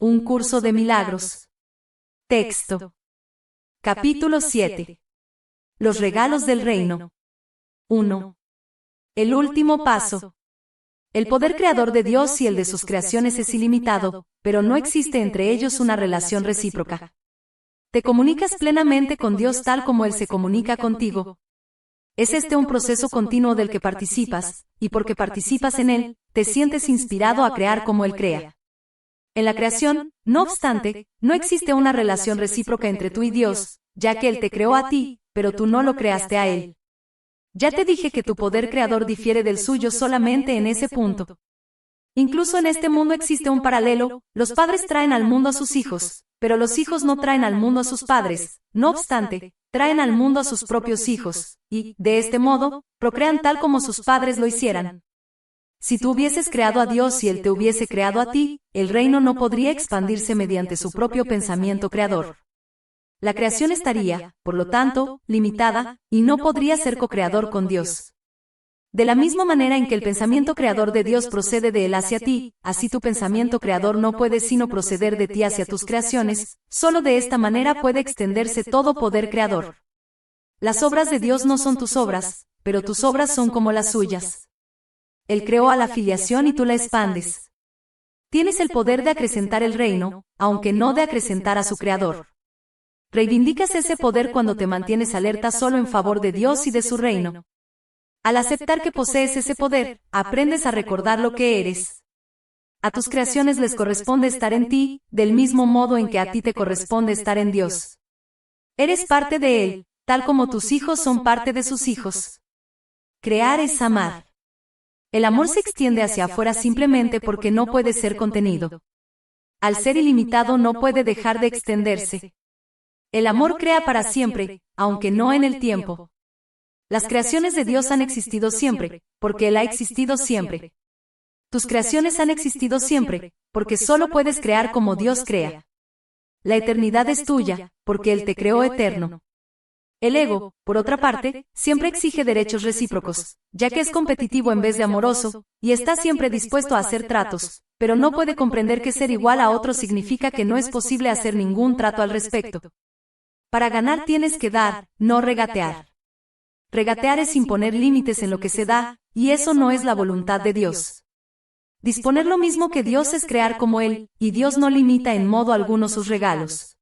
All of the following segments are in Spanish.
Un curso de milagros. Texto. Capítulo 7. Los regalos del reino. 1. El último paso. El poder creador de Dios y el de sus creaciones es ilimitado, pero no existe entre ellos una relación recíproca. Te comunicas plenamente con Dios tal como Él se comunica contigo. Es este un proceso continuo del que participas, y porque participas en él, te sientes inspirado a crear como Él crea. En la creación, no obstante, no existe una relación recíproca entre tú y Dios, ya que Él te creó a ti, pero tú no lo creaste a Él. Ya te dije que tu poder creador difiere del suyo solamente en ese punto. Incluso en este mundo existe un paralelo, los padres traen al mundo a sus hijos, pero los hijos no traen al mundo a sus padres, no obstante, traen al mundo a sus propios hijos, y, de este modo, procrean tal como sus padres lo hicieran. Si tú hubieses creado a Dios y Él te hubiese creado a ti, el reino no podría expandirse mediante su propio pensamiento creador. La creación estaría, por lo tanto, limitada, y no podría ser co-creador con Dios. De la misma manera en que el pensamiento creador de Dios procede de Él hacia ti, así tu pensamiento creador no puede sino proceder de ti hacia tus creaciones, solo de esta manera puede extenderse todo poder creador. Las obras de Dios no son tus obras, pero tus obras son como las suyas. Él creó a la filiación y tú la expandes. Tienes el poder de acrecentar el reino, aunque no de acrecentar a su creador. Reivindicas ese poder cuando te mantienes alerta solo en favor de Dios y de su reino. Al aceptar que posees ese poder, aprendes a recordar lo que eres. A tus creaciones les corresponde estar en ti, del mismo modo en que a ti te corresponde estar en Dios. Eres parte de Él, tal como tus hijos son parte de sus hijos. Crear es amar. El amor se extiende hacia afuera simplemente porque no puede ser contenido. Al ser ilimitado no puede dejar de extenderse. El amor crea para siempre, aunque no en el tiempo. Las creaciones de Dios han existido siempre, porque Él ha existido siempre. Tus creaciones han existido siempre, porque solo puedes crear como Dios crea. La eternidad es tuya, porque Él te creó eterno. El ego, por otra parte, siempre exige derechos recíprocos, ya que es competitivo en vez de amoroso, y está siempre dispuesto a hacer tratos, pero no puede comprender que ser igual a otro significa que no es posible hacer ningún trato al respecto. Para ganar tienes que dar, no regatear. Regatear es imponer límites en lo que se da, y eso no es la voluntad de Dios. Disponer lo mismo que Dios es crear como Él, y Dios no limita en modo alguno sus regalos.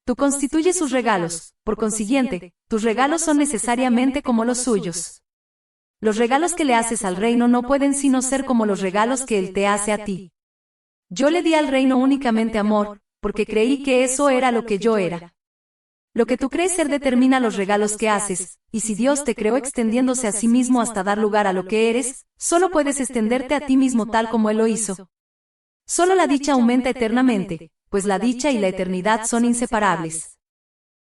Tú constituyes sus regalos, por consiguiente, tus regalos son necesariamente como los suyos. Los regalos que le haces al reino no pueden sino ser como los regalos que Él te hace a ti. Yo le di al reino únicamente amor, porque creí que eso era lo que yo era. Lo que tú crees ser determina los regalos que haces, y si Dios te creó extendiéndose a sí mismo hasta dar lugar a lo que eres, solo puedes extenderte a ti mismo tal como Él lo hizo. Solo la dicha aumenta eternamente, pues la dicha y la eternidad son inseparables.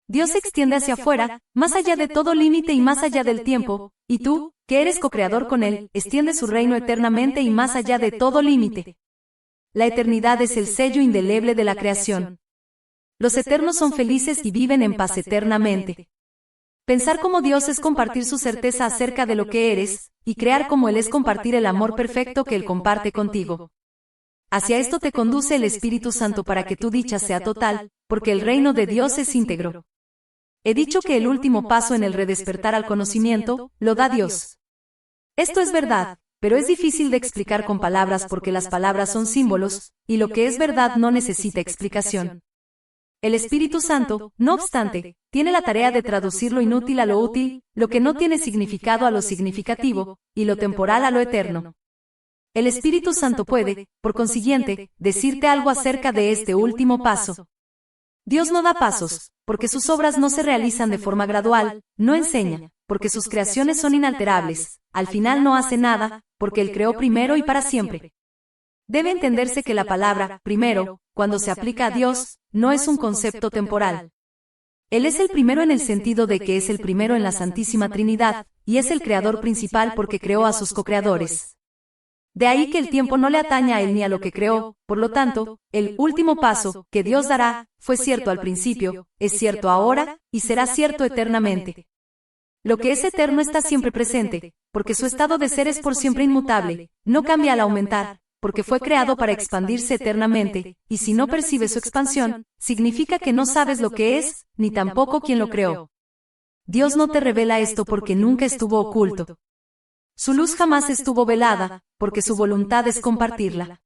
Dios se extiende hacia afuera, más allá de todo límite y más allá del tiempo, y tú, que eres co-creador con Él, extiendes su reino eternamente y más allá de todo límite. La eternidad es el sello indeleble de la creación. Los eternos son felices y viven en paz eternamente. Pensar como Dios es compartir su certeza acerca de lo que eres, y crear como Él es compartir el amor perfecto que Él comparte contigo. Hacia esto te conduce el Espíritu Santo para que tu dicha sea total, porque el reino de Dios es íntegro. He dicho que el último paso en el redespertar al conocimiento, lo da Dios. Esto es verdad, pero es difícil de explicar con palabras porque las palabras son símbolos, y lo que es verdad no necesita explicación. El Espíritu Santo, no obstante, tiene la tarea de traducir lo inútil a lo útil, lo que no tiene significado a lo significativo, y lo temporal a lo eterno. El Espíritu Santo puede, por consiguiente, decirte algo acerca de este último paso. Dios no da pasos, porque sus obras no se realizan de forma gradual, no enseña, porque sus creaciones son inalterables, al final no hace nada, porque Él creó primero y para siempre. Debe entenderse que la palabra, primero, cuando se aplica a Dios, no es un concepto temporal. Él es el primero en el sentido de que es el primero en la Santísima Trinidad, y es el creador principal porque creó a sus co-creadores. De ahí que el tiempo no le atañe a Él ni a lo que creó, por lo tanto, el último paso que Dios dará, fue cierto al principio, es cierto ahora, y será cierto eternamente. Lo que es eterno está siempre presente, porque su estado de ser es por siempre inmutable, no cambia al aumentar, porque fue creado para expandirse eternamente, y si no percibes su expansión, significa que no sabes lo que es, ni tampoco quién lo creó. Dios no te revela esto porque nunca estuvo oculto. Su luz jamás estuvo velada, porque su voluntad es compartirla.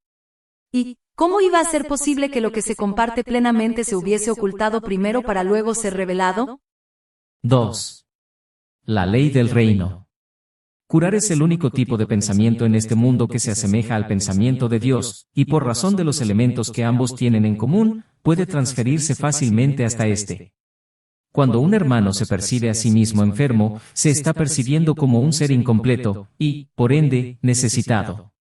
¿Y cómo iba a ser posible que lo que se comparte plenamente se hubiese ocultado primero para luego ser revelado? 2. La ley del reino. Curar es el único tipo de pensamiento en este mundo que se asemeja al pensamiento de Dios, y por razón de los elementos que ambos tienen en común, puede transferirse fácilmente hasta este. Cuando un hermano se percibe a sí mismo enfermo, se está percibiendo como un ser incompleto, y, por ende, necesitado.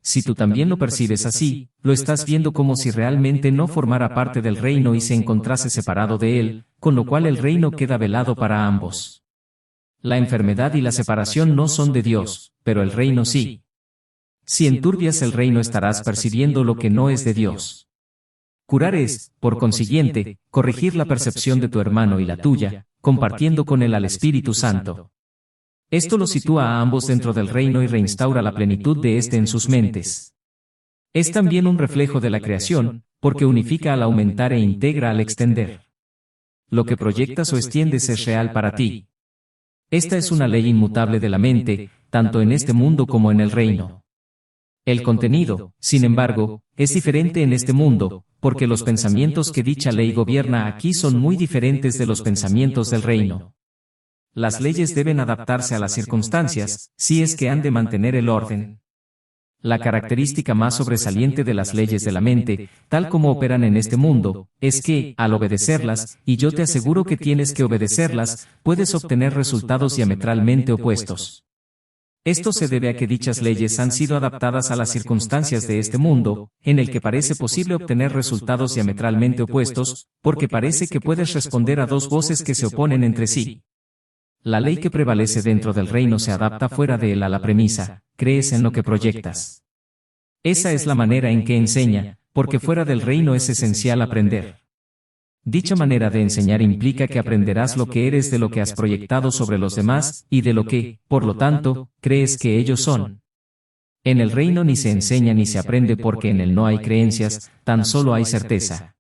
Si tú también lo percibes así, lo estás viendo como si realmente no formara parte del reino y se encontrase separado de él, con lo cual el reino queda velado para ambos. La enfermedad y la separación no son de Dios, pero el reino sí. Si enturbias el reino estarás percibiendo lo que no es de Dios. Curar es, por consiguiente, corregir la percepción de tu hermano y la tuya, compartiendo con él al Espíritu Santo. Esto lo sitúa a ambos dentro del reino y reinstaura la plenitud de éste en sus mentes. Es también un reflejo de la creación, porque unifica al aumentar e integra al extender. Lo que proyectas o extiendes es real para ti. Esta es una ley inmutable de la mente, tanto en este mundo como en el reino. El contenido, sin embargo, es diferente en este mundo, porque los pensamientos que dicha ley gobierna aquí son muy diferentes de los pensamientos del reino. Las leyes deben adaptarse a las circunstancias, si es que han de mantener el orden. La característica más sobresaliente de las leyes de la mente, tal como operan en este mundo, es que, al obedecerlas, y yo te aseguro que tienes que obedecerlas, puedes obtener resultados diametralmente opuestos. Esto se debe a que dichas leyes han sido adaptadas a las circunstancias de este mundo, en el que parece posible obtener resultados diametralmente opuestos, porque parece que puedes responder a dos voces que se oponen entre sí. La ley que prevalece dentro del reino se adapta fuera de él a la premisa, crees en lo que proyectas. Esa es la manera en que enseña, porque fuera del reino es esencial aprender. Dicha manera de enseñar implica que aprenderás lo que eres de lo que has proyectado sobre los demás, y de lo que, por lo tanto, crees que ellos son. En el reino ni se enseña ni se aprende porque en él no hay creencias, tan solo hay certeza.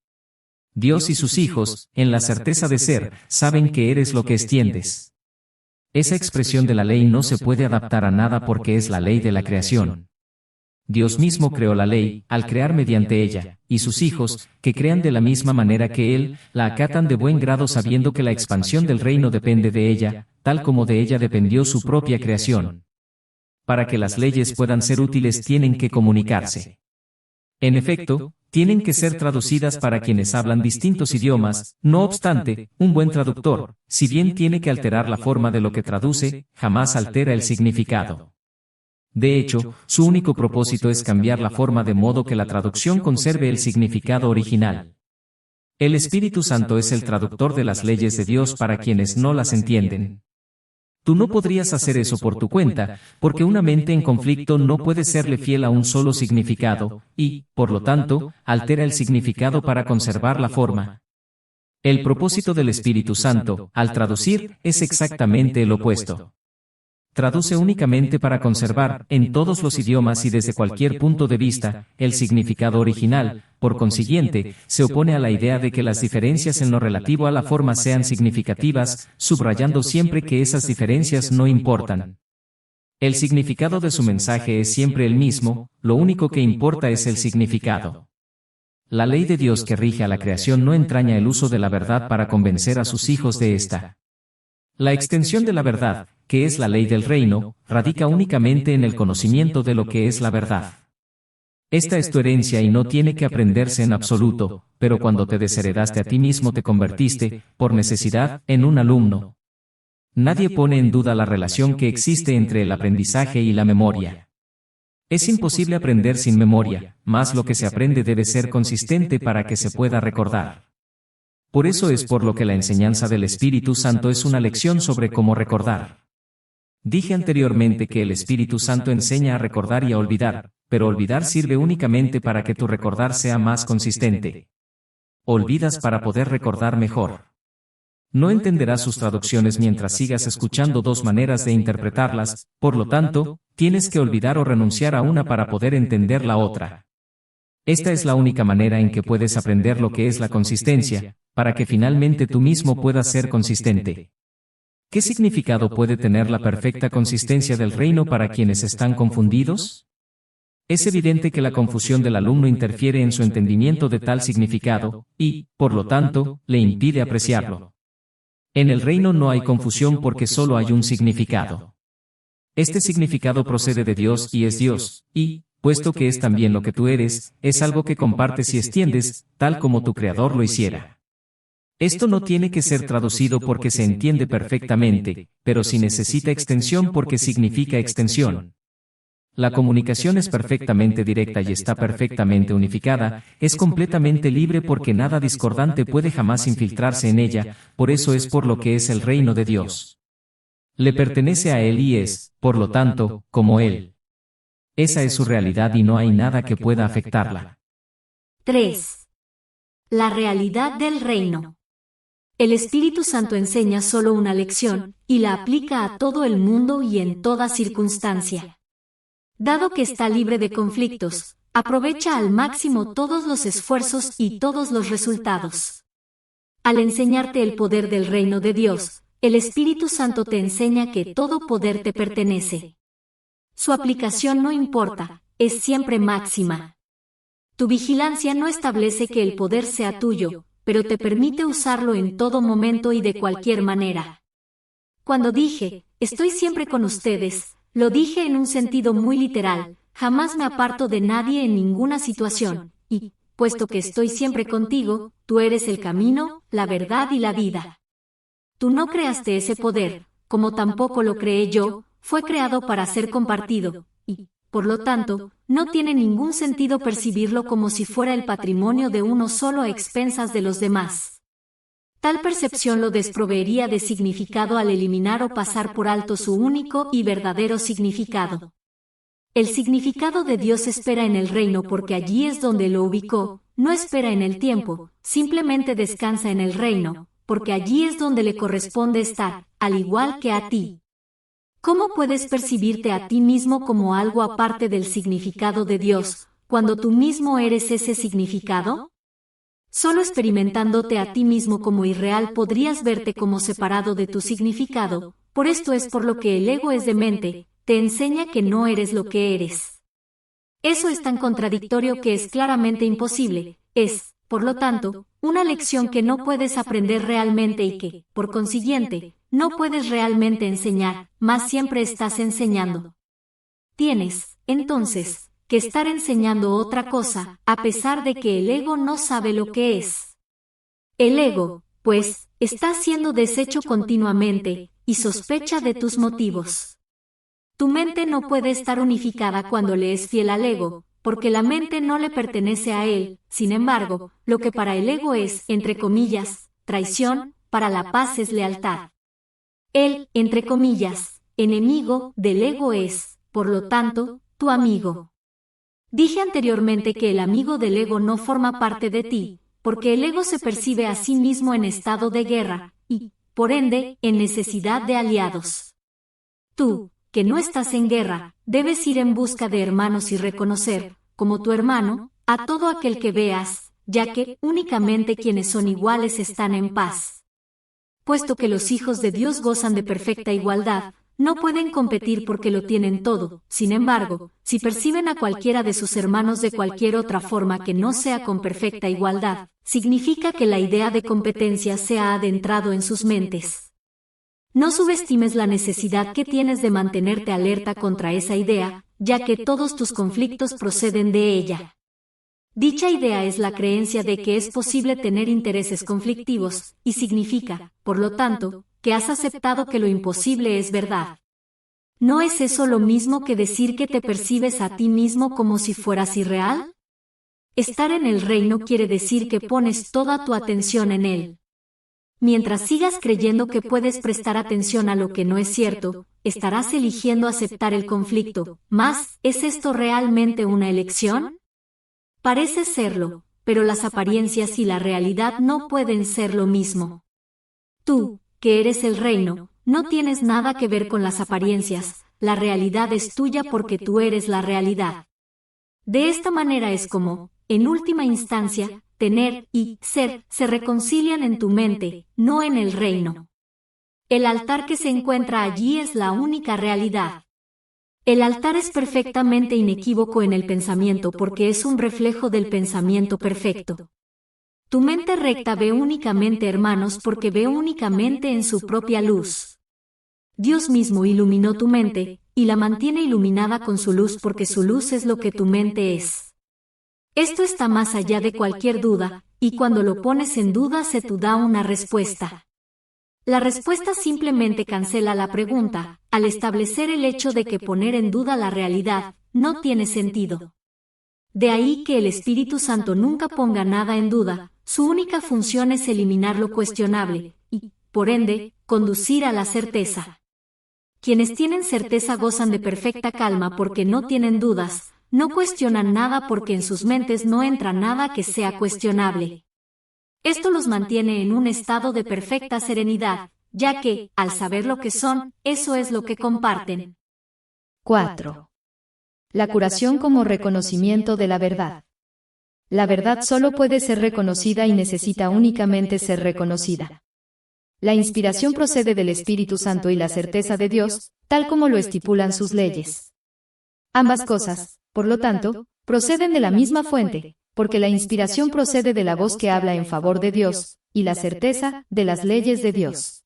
Dios y sus hijos, en la certeza de ser, saben que eres lo que extiendes. Esa expresión de la ley no se puede adaptar a nada porque es la ley de la creación. Dios mismo creó la ley, al crear mediante ella, y sus hijos, que crean de la misma manera que Él, la acatan de buen grado sabiendo que la expansión del reino depende de ella, tal como de ella dependió su propia creación. Para que las leyes puedan ser útiles tienen que comunicarse. En efecto, tienen que ser traducidas para quienes hablan distintos idiomas, no obstante, un buen traductor, si bien tiene que alterar la forma de lo que traduce, jamás altera el significado. De hecho, su único propósito es cambiar la forma de modo que la traducción conserve el significado original. El Espíritu Santo es el traductor de las leyes de Dios para quienes no las entienden. Tú no podrías hacer eso por tu cuenta, porque una mente en conflicto no puede serle fiel a un solo significado, y, por lo tanto, altera el significado para conservar la forma. El propósito del Espíritu Santo, al traducir, es exactamente el opuesto. Traduce únicamente para conservar, en todos los idiomas y desde cualquier punto de vista, el significado original. Por consiguiente, se opone a la idea de que las diferencias en lo relativo a la forma sean significativas, subrayando siempre que esas diferencias no importan. El significado de su mensaje es siempre el mismo, lo único que importa es el significado. La ley de Dios que rige a la creación no entraña el uso de la verdad para convencer a sus hijos de esta. La extensión de la verdad, que es la ley del reino, radica únicamente en el conocimiento de lo que es la verdad. Esta es tu herencia y no tiene que aprenderse en absoluto, pero cuando te desheredaste a ti mismo te convertiste, por necesidad, en un alumno. Nadie pone en duda la relación que existe entre el aprendizaje y la memoria. Es imposible aprender sin memoria, mas lo que se aprende debe ser consistente para que se pueda recordar. Por eso es por lo que la enseñanza del Espíritu Santo es una lección sobre cómo recordar. Dije anteriormente que el Espíritu Santo enseña a recordar y a olvidar, pero olvidar sirve únicamente para que tu recordar sea más consistente. Olvidas para poder recordar mejor. No entenderás sus traducciones mientras sigas escuchando dos maneras de interpretarlas, por lo tanto, tienes que olvidar o renunciar a una para poder entender la otra. Esta es la única manera en que puedes aprender lo que es la consistencia, para que finalmente tú mismo puedas ser consistente. ¿Qué significado puede tener la perfecta consistencia del reino para quienes están confundidos? Es evidente que la confusión del alumno interfiere en su entendimiento de tal significado, y, por lo tanto, le impide apreciarlo. En el reino no hay confusión porque solo hay un significado. Este significado procede de Dios y es Dios, y, puesto que es también lo que tú eres, es algo que compartes y extiendes, tal como tu Creador lo hiciera. Esto no tiene que ser traducido porque se entiende perfectamente, pero sí necesita extensión porque significa extensión. La comunicación es perfectamente directa y está perfectamente unificada, es completamente libre porque nada discordante puede jamás infiltrarse en ella, por eso es por lo que es el reino de Dios. Le pertenece a Él y es, por lo tanto, como Él. Esa es su realidad y no hay nada que pueda afectarla. 3. La realidad del reino. El Espíritu Santo enseña solo una lección, y la aplica a todo el mundo y en toda circunstancia. Dado que está libre de conflictos, aprovecha al máximo todos los esfuerzos y todos los resultados. Al enseñarte el poder del reino de Dios, el Espíritu Santo te enseña que todo poder te pertenece. Su aplicación no importa, es siempre máxima. Tu vigilancia no establece que el poder sea tuyo, pero te permite usarlo en todo momento y de cualquier manera. Cuando dije, estoy siempre con ustedes, lo dije en un sentido muy literal, jamás me aparto de nadie en ninguna situación, y, puesto que estoy siempre contigo, tú eres el camino, la verdad y la vida. Tú no creaste ese poder, como tampoco lo creé yo, fue creado para ser compartido, y, por lo tanto, no tiene ningún sentido percibirlo como si fuera el patrimonio de uno solo a expensas de los demás. Tal percepción lo desproveería de significado al eliminar o pasar por alto su único y verdadero significado. El significado de Dios espera en el reino porque allí es donde lo ubicó, no espera en el tiempo, simplemente descansa en el reino, porque allí es donde le corresponde estar, al igual que a ti. ¿Cómo puedes percibirte a ti mismo como algo aparte del significado de Dios, cuando tú mismo eres ese significado? Solo experimentándote a ti mismo como irreal podrías verte como separado de tu significado, por esto es por lo que el ego es demente, te enseña que no eres lo que eres. Eso es tan contradictorio que es claramente imposible, es, por lo tanto, una lección que no puedes aprender realmente y que, por consiguiente, no puedes realmente enseñar, mas siempre estás enseñando. Tienes, entonces, que estar enseñando otra cosa, a pesar de que el ego no sabe lo que es. El ego, pues, está siendo deshecho continuamente, y sospecha de tus motivos. Tu mente no puede estar unificada cuando le es fiel al ego, porque la mente no le pertenece a él, sin embargo, lo que para el ego es, entre comillas, traición, para la paz es lealtad. El, entre comillas, enemigo del ego es, por lo tanto, tu amigo. Dije anteriormente que el amigo del ego no forma parte de ti, porque el ego se percibe a sí mismo en estado de guerra, y, por ende, en necesidad de aliados. Tú, que no estás en guerra, debes ir en busca de hermanos y reconocer, como tu hermano, a todo aquel que veas, ya que únicamente quienes son iguales están en paz. Puesto que los hijos de Dios gozan de perfecta igualdad, no pueden competir porque lo tienen todo. Sin embargo, si perciben a cualquiera de sus hermanos de cualquier otra forma que no sea con perfecta igualdad, significa que la idea de competencia se ha adentrado en sus mentes. No subestimes la necesidad que tienes de mantenerte alerta contra esa idea, ya que todos tus conflictos proceden de ella. Dicha idea es la creencia de que es posible tener intereses conflictivos, y significa, por lo tanto, que has aceptado que lo imposible es verdad. ¿No es eso lo mismo que decir que te percibes a ti mismo como si fueras irreal? Estar en el reino quiere decir que pones toda tu atención en él. Mientras sigas creyendo que puedes prestar atención a lo que no es cierto, estarás eligiendo aceptar el conflicto, mas, ¿es esto realmente una elección? Parece serlo, pero las apariencias y la realidad no pueden ser lo mismo. Tú, que eres el reino, no tienes nada que ver con las apariencias, la realidad es tuya porque tú eres la realidad. De esta manera es como, en última instancia, tener y ser se reconcilian en tu mente, no en el reino. El altar que se encuentra allí es la única realidad. El altar es perfectamente inequívoco en el pensamiento porque es un reflejo del pensamiento perfecto. Tu mente recta ve únicamente hermanos porque ve únicamente en su propia luz. Dios mismo iluminó tu mente, y la mantiene iluminada con su luz porque su luz es lo que tu mente es. Esto está más allá de cualquier duda, y cuando lo pones en duda se te da una respuesta. La respuesta simplemente cancela la pregunta, al establecer el hecho de que poner en duda la realidad no tiene sentido. De ahí que el Espíritu Santo nunca ponga nada en duda, su única función es eliminar lo cuestionable, y, por ende, conducir a la certeza. Quienes tienen certeza gozan de perfecta calma porque no tienen dudas, no cuestionan nada porque en sus mentes no entra nada que sea cuestionable. Esto los mantiene en un estado de perfecta serenidad, ya que, al saber lo que son, eso es lo que comparten. 4. La curación como reconocimiento de la verdad. La verdad solo puede ser reconocida y necesita únicamente ser reconocida. La inspiración procede del Espíritu Santo y la certeza de Dios, tal como lo estipulan sus leyes. Ambas cosas, por lo tanto, proceden de la misma fuente, porque la inspiración procede de la voz que habla en favor de Dios, y la certeza, de las leyes de Dios.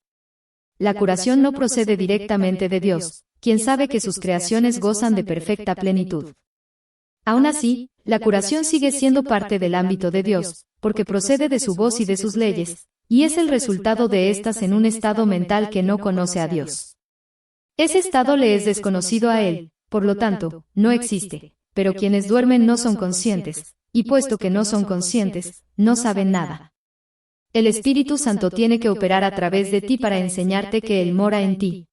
La curación no procede directamente de Dios, quien sabe que sus creaciones gozan de perfecta plenitud. Aún así, la curación sigue siendo parte del ámbito de Dios, porque procede de su voz y de sus leyes, y es el resultado de éstas en un estado mental que no conoce a Dios. Ese estado le es desconocido a él, por lo tanto, no existe, pero quienes duermen no son conscientes, y puesto que no son conscientes, no saben nada. El Espíritu Santo tiene que operar a través de ti para enseñarte que Él mora en ti.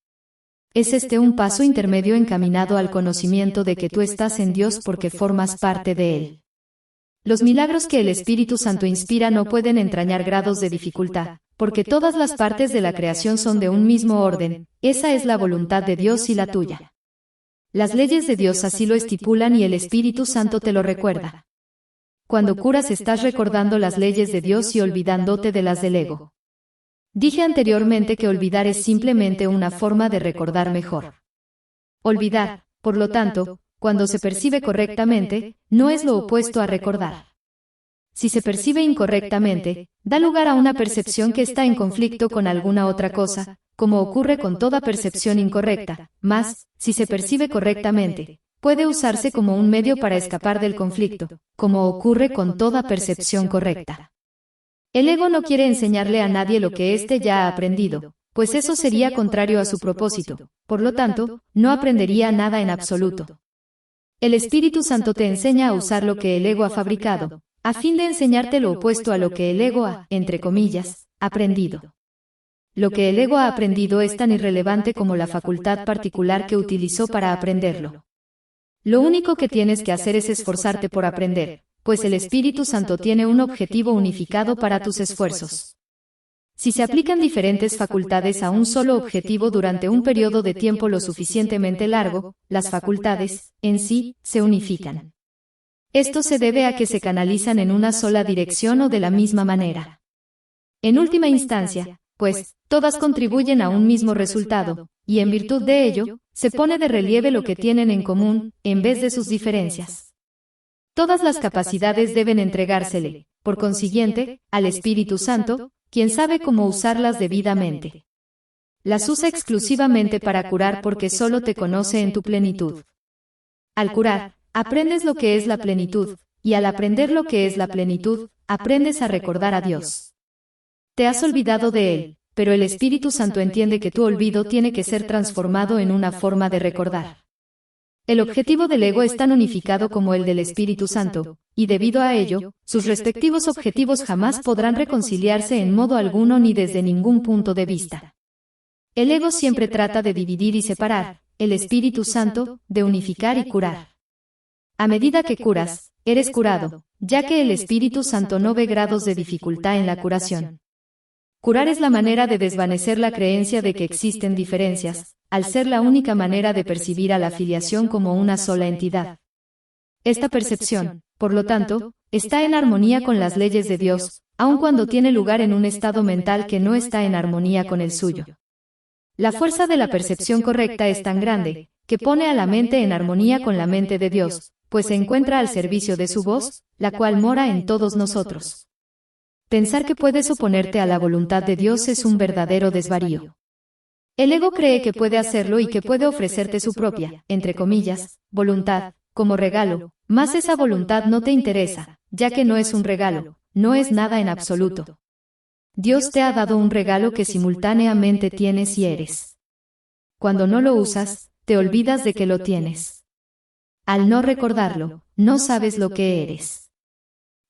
Es este un paso intermedio encaminado al conocimiento de que tú estás en Dios porque formas parte de Él. Los milagros que el Espíritu Santo inspira no pueden entrañar grados de dificultad, porque todas las partes de la creación son de un mismo orden, esa es la voluntad de Dios y la tuya. Las leyes de Dios así lo estipulan y el Espíritu Santo te lo recuerda. Cuando curas estás recordando las leyes de Dios y olvidándote de las del ego. Dije anteriormente que olvidar es simplemente una forma de recordar mejor. Olvidar, por lo tanto, cuando se percibe correctamente, no es lo opuesto a recordar. Si se percibe incorrectamente, da lugar a una percepción que está en conflicto con alguna otra cosa, como ocurre con toda percepción incorrecta, mas, si se percibe correctamente, puede usarse como un medio para escapar del conflicto, como ocurre con toda percepción correcta. El ego no quiere enseñarle a nadie lo que éste ya ha aprendido, pues eso sería contrario a su propósito, por lo tanto, no aprendería nada en absoluto. El Espíritu Santo te enseña a usar lo que el ego ha fabricado, a fin de enseñarte lo opuesto a lo que el ego ha, entre comillas, aprendido. Lo que el ego ha aprendido es tan irrelevante como la facultad particular que utilizó para aprenderlo. Lo único que tienes que hacer es esforzarte por aprender, pues el Espíritu Santo tiene un objetivo unificado para tus esfuerzos. Si se aplican diferentes facultades a un solo objetivo durante un periodo de tiempo lo suficientemente largo, las facultades, en sí, se unifican. Esto se debe a que se canalizan en una sola dirección o de la misma manera. En última instancia, pues, todas contribuyen a un mismo resultado, y en virtud de ello, se pone de relieve lo que tienen en común, en vez de sus diferencias. Todas las capacidades deben entregársele, por consiguiente, al Espíritu Santo, quien sabe cómo usarlas debidamente. Las usa exclusivamente para curar porque solo te conoce en tu plenitud. Al curar, aprendes lo que es la plenitud, y al aprender lo que es la plenitud, aprendes a recordar a Dios. Te has olvidado de Él, pero el Espíritu Santo entiende que tu olvido tiene que ser transformado en una forma de recordar. El objetivo del ego es tan unificado como el del Espíritu Santo, y debido a ello, sus respectivos objetivos jamás podrán reconciliarse en modo alguno ni desde ningún punto de vista. El ego siempre trata de dividir y separar, el Espíritu Santo, de unificar y curar. A medida que curas, eres curado, ya que el Espíritu Santo no ve grados de dificultad en la curación. Curar es la manera de desvanecer la creencia de que existen diferencias, al ser la única manera de percibir a la filiación como una sola entidad. Esta percepción, por lo tanto, está en armonía con las leyes de Dios, aun cuando tiene lugar en un estado mental que no está en armonía con el suyo. La fuerza de la percepción correcta es tan grande, que pone a la mente en armonía con la mente de Dios, pues se encuentra al servicio de su voz, la cual mora en todos nosotros. Pensar que puedes oponerte a la voluntad de Dios es un verdadero desvarío. El ego cree que puede hacerlo y que puede ofrecerte su propia, entre comillas, voluntad, como regalo, mas esa voluntad no te interesa, ya que no es un regalo, no es nada en absoluto. Dios te ha dado un regalo que simultáneamente tienes y eres. Cuando no lo usas, te olvidas de que lo tienes. Al no recordarlo, no sabes lo que eres.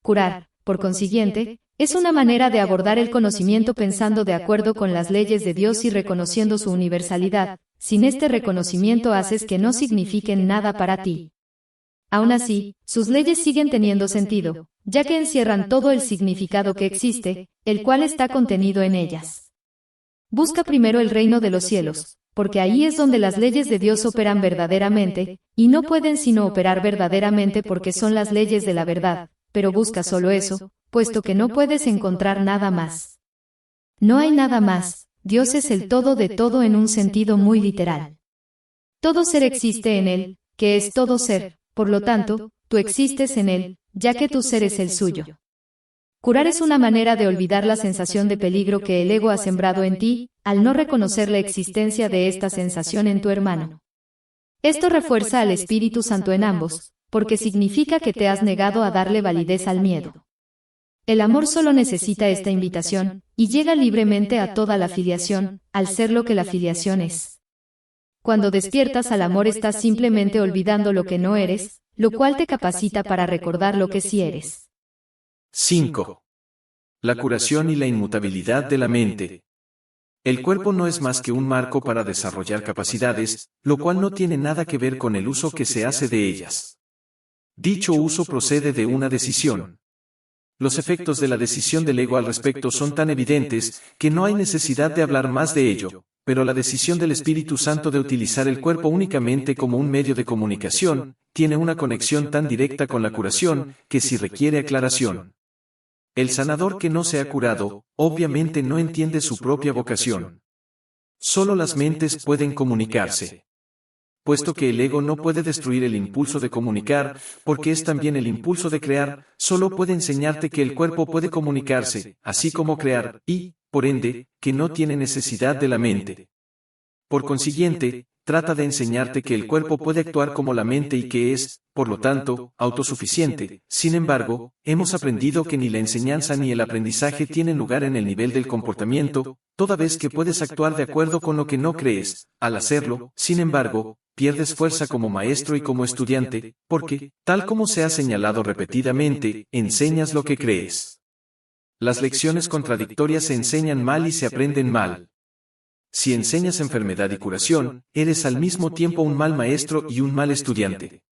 Curar, por consiguiente, es una manera de abordar el conocimiento pensando de acuerdo con las leyes de Dios y reconociendo su universalidad. Sin este reconocimiento haces que no signifiquen nada para ti. Aún así, sus leyes siguen teniendo sentido, ya que encierran todo el significado que existe, el cual está contenido en ellas. Busca primero el reino de los cielos, porque ahí es donde las leyes de Dios operan verdaderamente, y no pueden sino operar verdaderamente porque son las leyes de la verdad, pero busca solo eso, puesto que no puedes encontrar nada más. No hay nada más, Dios es el todo de todo en un sentido muy literal. Todo ser existe en Él, que es todo ser, por lo tanto, tú existes en Él, ya que tu ser es el suyo. Curar es una manera de olvidar la sensación de peligro que el ego ha sembrado en ti, al no reconocer la existencia de esta sensación en tu hermano. Esto refuerza al Espíritu Santo en ambos, porque significa que te has negado a darle validez al miedo. El amor solo necesita esta invitación, y llega libremente a toda la filiación, al ser lo que la filiación es. Cuando despiertas al amor estás simplemente olvidando lo que no eres, lo cual te capacita para recordar lo que sí eres. 5. La curación y la inmutabilidad de la mente. El cuerpo no es más que un marco para desarrollar capacidades, lo cual no tiene nada que ver con el uso que se hace de ellas. Dicho uso procede de una decisión. Los efectos de la decisión del ego al respecto son tan evidentes que no hay necesidad de hablar más de ello, pero la decisión del Espíritu Santo de utilizar el cuerpo únicamente como un medio de comunicación, tiene una conexión tan directa con la curación, que sí requiere aclaración. El sanador que no se ha curado, obviamente no entiende su propia vocación. Solo las mentes pueden comunicarse. Puesto que el ego no puede destruir el impulso de comunicar, porque es también el impulso de crear, solo puede enseñarte que el cuerpo puede comunicarse, así como crear, y, por ende, que no tiene necesidad de la mente. Por consiguiente, trata de enseñarte que el cuerpo puede actuar como la mente y que es, por lo tanto, autosuficiente. Sin embargo, hemos aprendido que ni la enseñanza ni el aprendizaje tienen lugar en el nivel del comportamiento, toda vez que puedes actuar de acuerdo con lo que no crees. Al hacerlo, sin embargo, pierdes fuerza como maestro y como estudiante, porque, tal como se ha señalado repetidamente, enseñas lo que crees. Las lecciones contradictorias se enseñan mal y se aprenden mal. Si enseñas enfermedad y curación, eres al mismo tiempo un mal maestro y un mal estudiante.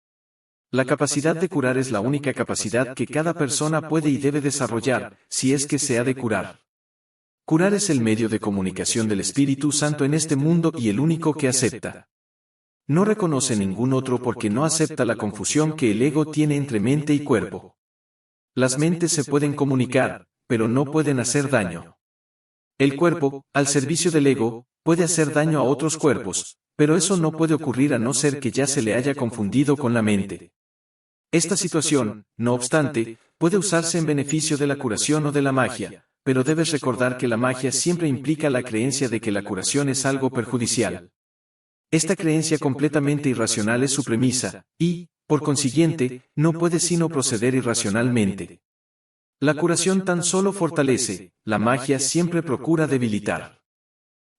La capacidad de curar es la única capacidad que cada persona puede y debe desarrollar, si es que se ha de curar. Curar es el medio de comunicación del Espíritu Santo en este mundo y el único que acepta. No reconoce ningún otro porque no acepta la confusión que el ego tiene entre mente y cuerpo. Las mentes se pueden comunicar, pero no pueden hacer daño. El cuerpo, al servicio del ego, puede hacer daño a otros cuerpos, pero eso no puede ocurrir a no ser que ya se le haya confundido con la mente. Esta situación, no obstante, puede usarse en beneficio de la curación o de la magia, pero debes recordar que la magia siempre implica la creencia de que la curación es algo perjudicial. Esta creencia completamente irracional es su premisa, y, por consiguiente, no puede sino proceder irracionalmente. La curación tan solo fortalece, la magia siempre procura debilitar.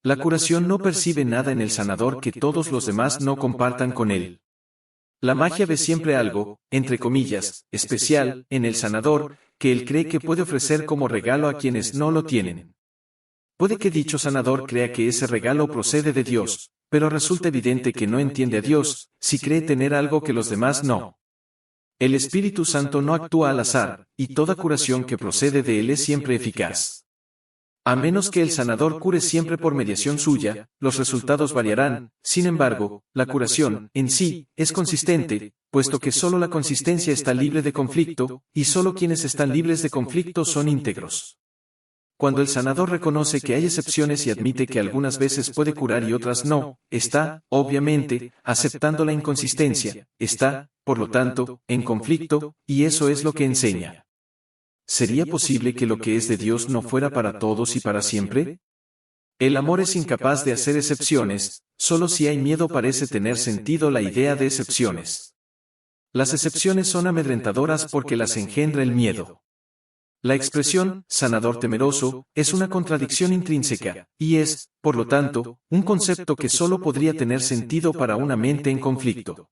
La curación no percibe nada en el sanador que todos los demás no compartan con él. La magia ve siempre algo, entre comillas, especial, en el sanador, que él cree que puede ofrecer como regalo a quienes no lo tienen. Puede que dicho sanador crea que ese regalo procede de Dios, pero resulta evidente que no entiende a Dios, si cree tener algo que los demás no. El Espíritu Santo no actúa al azar, y toda curación que procede de Él es siempre eficaz. A menos que el sanador cure siempre por mediación suya, los resultados variarán. Sin embargo, la curación, en sí, es consistente, puesto que solo la consistencia está libre de conflicto, y solo quienes están libres de conflicto son íntegros. Cuando el sanador reconoce que hay excepciones y admite que algunas veces puede curar y otras no, está, obviamente, aceptando la inconsistencia, está, por lo tanto, en conflicto, y eso es lo que enseña. ¿Sería posible que lo que es de Dios no fuera para todos y para siempre? El amor es incapaz de hacer excepciones, solo si hay miedo parece tener sentido la idea de excepciones. Las excepciones son amedrentadoras porque las engendra el miedo. La expresión, sanador temeroso, es una contradicción intrínseca, y es, por lo tanto, un concepto que solo podría tener sentido para una mente en conflicto.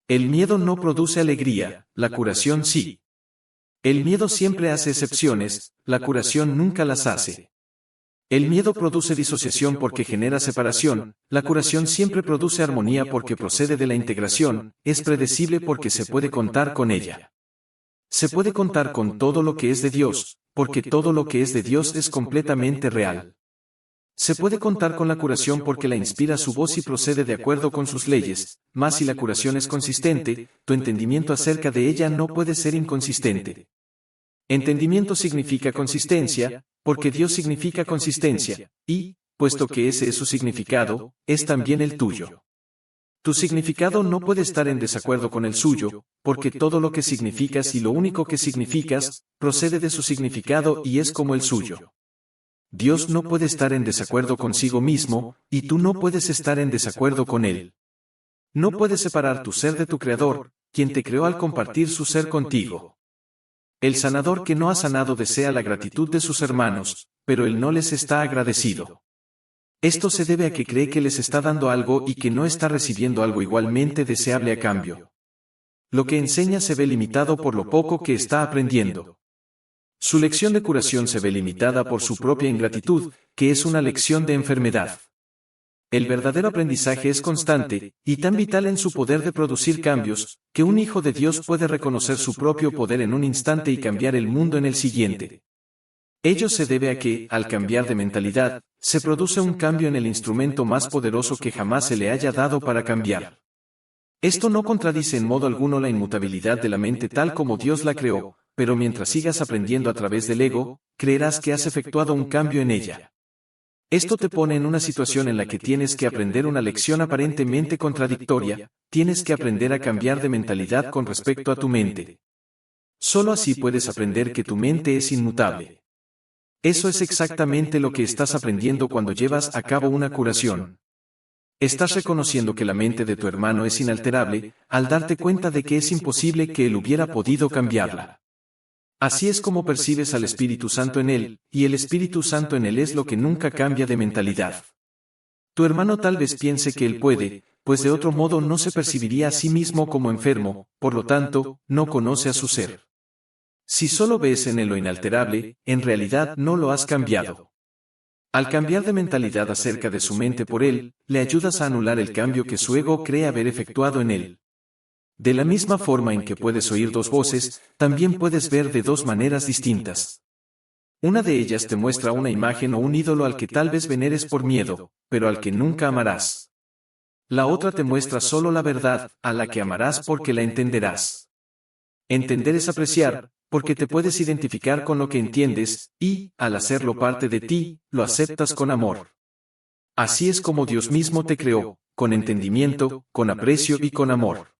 El miedo no produce alegría, la curación sí. El miedo siempre hace excepciones, la curación nunca las hace. El miedo produce disociación porque genera separación, la curación siempre produce armonía porque procede de la integración, es predecible porque se puede contar con ella. Se puede contar con todo lo que es de Dios, porque todo lo que es de Dios es completamente real. Se puede contar con la curación porque la inspira su voz y procede de acuerdo con sus leyes, mas si la curación es consistente, tu entendimiento acerca de ella no puede ser inconsistente. Entendimiento significa consistencia, porque Dios significa consistencia, y, puesto que ese es su significado, es también el tuyo. Tu significado no puede estar en desacuerdo con el suyo, porque todo lo que significas y lo único que significas, procede de su significado y es como el suyo. Dios no puede estar en desacuerdo consigo mismo, y tú no puedes estar en desacuerdo con Él. No puedes separar tu ser de tu Creador, quien te creó al compartir su ser contigo. El sanador que no ha sanado desea la gratitud de sus hermanos, pero él no les está agradecido. Esto se debe a que cree que les está dando algo y que no está recibiendo algo igualmente deseable a cambio. Lo que enseña se ve limitado por lo poco que está aprendiendo. Su lección de curación se ve limitada por su propia ingratitud, que es una lección de enfermedad. El verdadero aprendizaje es constante, y tan vital en su poder de producir cambios, que un hijo de Dios puede reconocer su propio poder en un instante y cambiar el mundo en el siguiente. Ello se debe a que, al cambiar de mentalidad, se produce un cambio en el instrumento más poderoso que jamás se le haya dado para cambiar. Esto no contradice en modo alguno la inmutabilidad de la mente tal como Dios la creó, pero mientras sigas aprendiendo a través del ego, creerás que has efectuado un cambio en ella. Esto te pone en una situación en la que tienes que aprender una lección aparentemente contradictoria, tienes que aprender a cambiar de mentalidad con respecto a tu mente. Solo así puedes aprender que tu mente es inmutable. Eso es exactamente lo que estás aprendiendo cuando llevas a cabo una curación. Estás reconociendo que la mente de tu hermano es inalterable, al darte cuenta de que es imposible que él hubiera podido cambiarla. Así es como percibes al Espíritu Santo en él, y el Espíritu Santo en él es lo que nunca cambia de mentalidad. Tu hermano tal vez piense que él puede, pues de otro modo no se percibiría a sí mismo como enfermo, por lo tanto, no conoce a su ser. Si solo ves en él lo inalterable, en realidad no lo has cambiado. Al cambiar de mentalidad acerca de su mente por él, le ayudas a anular el cambio que su ego cree haber efectuado en él. De la misma forma en que puedes oír dos voces, también puedes ver de dos maneras distintas. Una de ellas te muestra una imagen o un ídolo al que tal vez veneres por miedo, pero al que nunca amarás. La otra te muestra solo la verdad, a la que amarás porque la entenderás. Entender es apreciar, porque te puedes identificar con lo que entiendes, y, al hacerlo parte de ti, lo aceptas con amor. Así es como Dios mismo te creó, con entendimiento, con aprecio y con amor.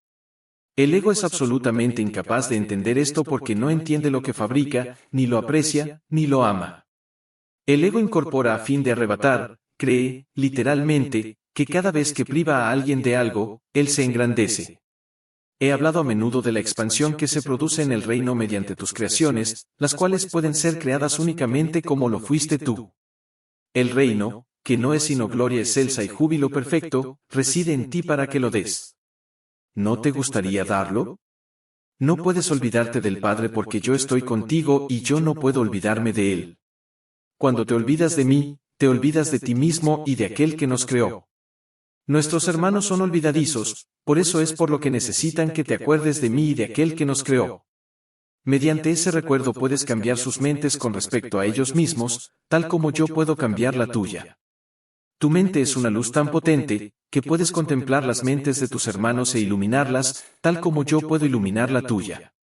El ego es absolutamente incapaz de entender esto porque no entiende lo que fabrica, ni lo aprecia, ni lo ama. El ego incorpora a fin de arrebatar, cree, literalmente, que cada vez que priva a alguien de algo, él se engrandece. He hablado a menudo de la expansión que se produce en el reino mediante tus creaciones, las cuales pueden ser creadas únicamente como lo fuiste tú. El reino, que no es sino gloria excelsa y júbilo perfecto, reside en ti para que lo des. ¿No te gustaría darlo? No puedes olvidarte del Padre porque yo estoy contigo y yo no puedo olvidarme de Él. Cuando te olvidas de mí, te olvidas de ti mismo y de aquel que nos creó. Nuestros hermanos son olvidadizos, por eso es por lo que necesitan que te acuerdes de mí y de aquel que nos creó. Mediante ese recuerdo puedes cambiar sus mentes con respecto a ellos mismos, tal como yo puedo cambiar la tuya. Tu mente es una luz tan potente, que puedes contemplar las mentes de tus hermanos e iluminarlas, tal como yo puedo iluminar la tuya.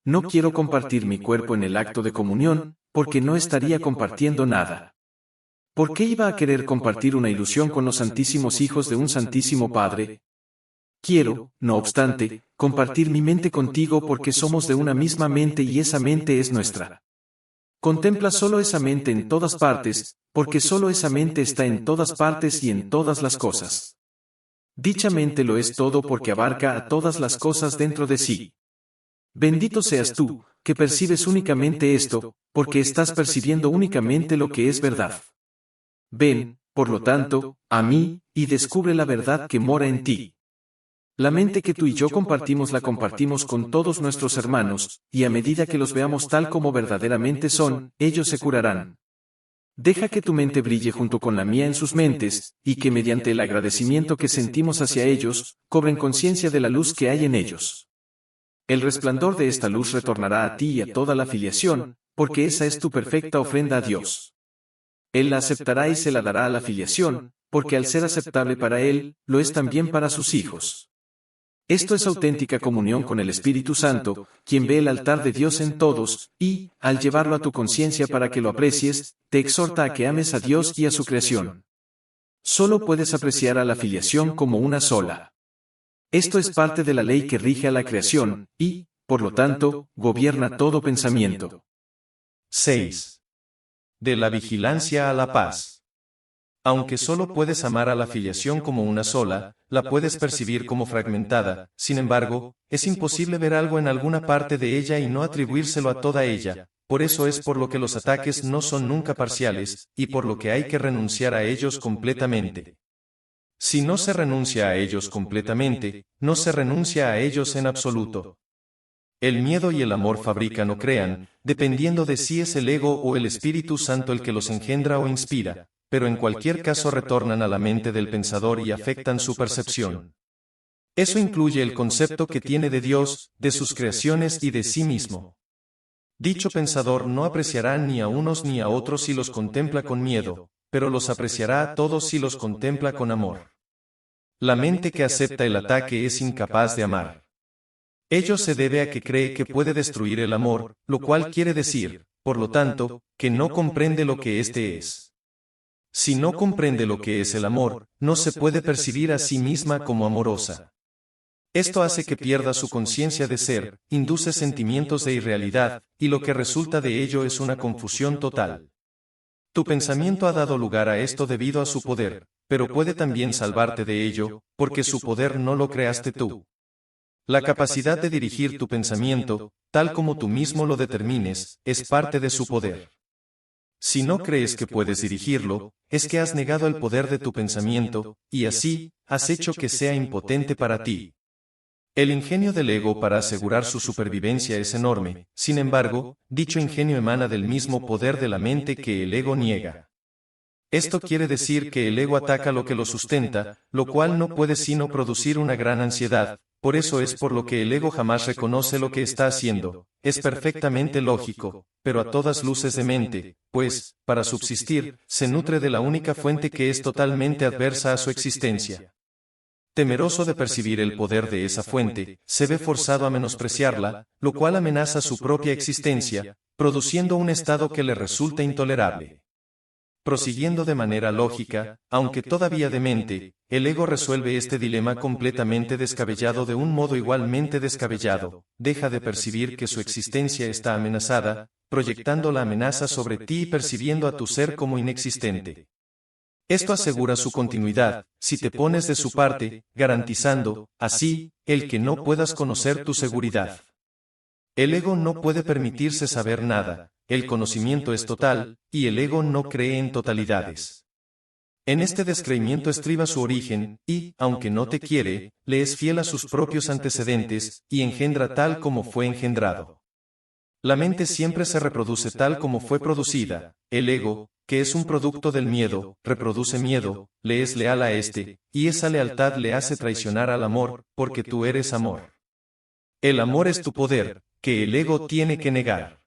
No quiero compartir mi cuerpo en el acto de comunión, porque no estaría compartiendo nada. ¿Por qué iba a querer compartir una ilusión con los santísimos hijos de un santísimo Padre? Quiero, no obstante, compartir mi mente contigo porque somos de una misma mente y esa mente es nuestra. Contempla solo esa mente en todas partes, porque solo esa mente está en todas partes y en todas las cosas. Dicha mente lo es todo porque abarca a todas las cosas dentro de sí. Bendito seas tú, que percibes únicamente esto, porque estás percibiendo únicamente lo que es verdad. Ven, por lo tanto, a mí, y descubre la verdad que mora en ti. La mente que tú y yo compartimos la compartimos con todos nuestros hermanos, y a medida que los veamos tal como verdaderamente son, ellos se curarán. Deja que tu mente brille junto con la mía en sus mentes, y que mediante el agradecimiento que sentimos hacia ellos, cobren conciencia de la luz que hay en ellos. El resplandor de esta luz retornará a ti y a toda la filiación, porque esa es tu perfecta ofrenda a Dios. Él la aceptará y se la dará a la filiación, porque al ser aceptable para Él, lo es también para sus hijos. Esto es auténtica comunión con el Espíritu Santo, quien ve el altar de Dios en todos, y, al llevarlo a tu conciencia para que lo aprecies, te exhorta a que ames a Dios y a su creación. Solo puedes apreciar a la filiación como una sola. Esto es parte de la ley que rige a la creación, y, por lo tanto, gobierna todo pensamiento. 6. De la vigilancia a la paz. Aunque solo puedes amar a la filiación como una sola, la puedes percibir como fragmentada, sin embargo, es imposible ver algo en alguna parte de ella y no atribuírselo a toda ella, por eso es por lo que los ataques no son nunca parciales, y por lo que hay que renunciar a ellos completamente. Si no se renuncia a ellos completamente, no se renuncia a ellos en absoluto. El miedo y el amor fabrican o crean, dependiendo de si es el ego o el Espíritu Santo el que los engendra o inspira, pero en cualquier caso retornan a la mente del pensador y afectan su percepción. Eso incluye el concepto que tiene de Dios, de sus creaciones y de sí mismo. Dicho pensador no apreciará ni a unos ni a otros si los contempla con miedo, pero los apreciará a todos si los contempla con amor. La mente que acepta el ataque es incapaz de amar. Ello se debe a que cree que puede destruir el amor, lo cual quiere decir, por lo tanto, que no comprende lo que éste es. Si no comprende lo que es el amor, no se puede percibir a sí misma como amorosa. Esto hace que pierda su conciencia de ser, induce sentimientos de irrealidad, y lo que resulta de ello es una confusión total. Tu pensamiento ha dado lugar a esto debido a su poder, pero puede también salvarte de ello, porque su poder no lo creaste tú. La capacidad de dirigir tu pensamiento, tal como tú mismo lo determines, es parte de su poder. Si no crees que puedes dirigirlo, es que has negado el poder de tu pensamiento, y así, has hecho que sea impotente para ti. El ingenio del ego para asegurar su supervivencia es enorme, sin embargo, dicho ingenio emana del mismo poder de la mente que el ego niega. Esto quiere decir que el ego ataca lo que lo sustenta, lo cual no puede sino producir una gran ansiedad, por eso es por lo que el ego jamás reconoce lo que está haciendo. Es perfectamente lógico, pero a todas luces de mente, pues, para subsistir, se nutre de la única fuente que es totalmente adversa a su existencia. Temeroso de percibir el poder de esa fuente, se ve forzado a menospreciarla, lo cual amenaza su propia existencia, produciendo un estado que le resulta intolerable. Prosiguiendo de manera lógica, aunque todavía demente, el ego resuelve este dilema completamente descabellado de un modo igualmente descabellado, deja de percibir que su existencia está amenazada, proyectando la amenaza sobre ti y percibiendo a tu ser como inexistente. Esto asegura su continuidad, si te pones de su parte, garantizando, así, el que no puedas conocer tu seguridad. El ego no puede permitirse saber nada, el conocimiento es total, y el ego no cree en totalidades. En este descreimiento estriba su origen, y, aunque no te quiere, le es fiel a sus propios antecedentes, y engendra tal como fue engendrado. La mente siempre se reproduce tal como fue producida, el ego, que es un producto del miedo, reproduce miedo, le es leal a este, y esa lealtad le hace traicionar al amor, porque tú eres amor. El amor es tu poder, que el ego tiene que negar.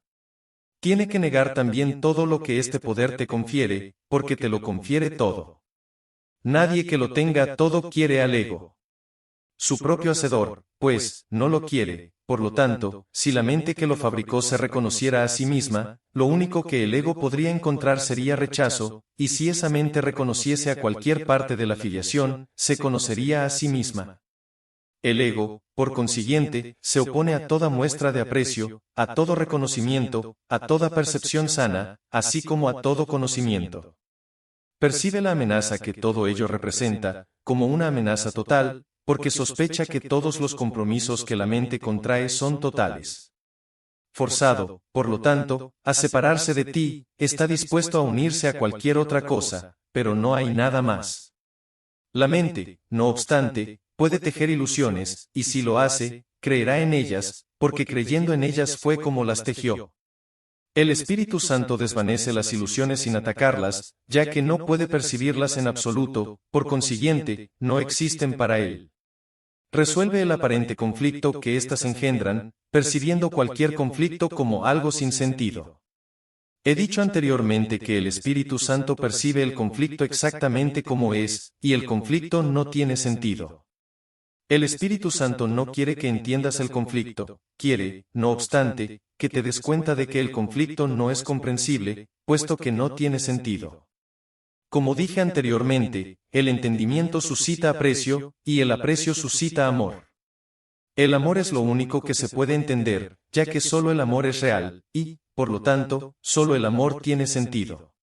Tiene que negar también todo lo que este poder te confiere, porque te lo confiere todo. Nadie que lo tenga todo quiere al ego. Su propio hacedor, pues, no lo quiere. Por lo tanto, si la mente que lo fabricó se reconociera a sí misma, lo único que el ego podría encontrar sería rechazo, y si esa mente reconociese a cualquier parte de la filiación, se conocería a sí misma. El ego, por consiguiente, se opone a toda muestra de aprecio, a todo reconocimiento, a toda percepción sana, así como a todo conocimiento. Percibe la amenaza que todo ello representa, como una amenaza total, porque sospecha que todos los compromisos que la mente contrae son totales. Forzado, por lo tanto, a separarse de ti, está dispuesto a unirse a cualquier otra cosa, pero no hay nada más. La mente, no obstante, puede tejer ilusiones, y si lo hace, creerá en ellas, porque creyendo en ellas fue como las tejió. El Espíritu Santo desvanece las ilusiones sin atacarlas, ya que no puede percibirlas en absoluto, por consiguiente, no existen para él. Resuelve el aparente conflicto que éstas engendran, percibiendo cualquier conflicto como algo sin sentido. He dicho anteriormente que el Espíritu Santo percibe el conflicto exactamente como es, y el conflicto no tiene sentido. El Espíritu Santo no quiere que entiendas el conflicto, quiere, no obstante, que te des cuenta de que el conflicto no es comprensible, puesto que no tiene sentido. Como dije anteriormente, el entendimiento suscita aprecio, y el aprecio suscita amor. El amor es lo único que se puede entender, ya que solo el amor es real, y, por lo tanto, solo el amor tiene sentido.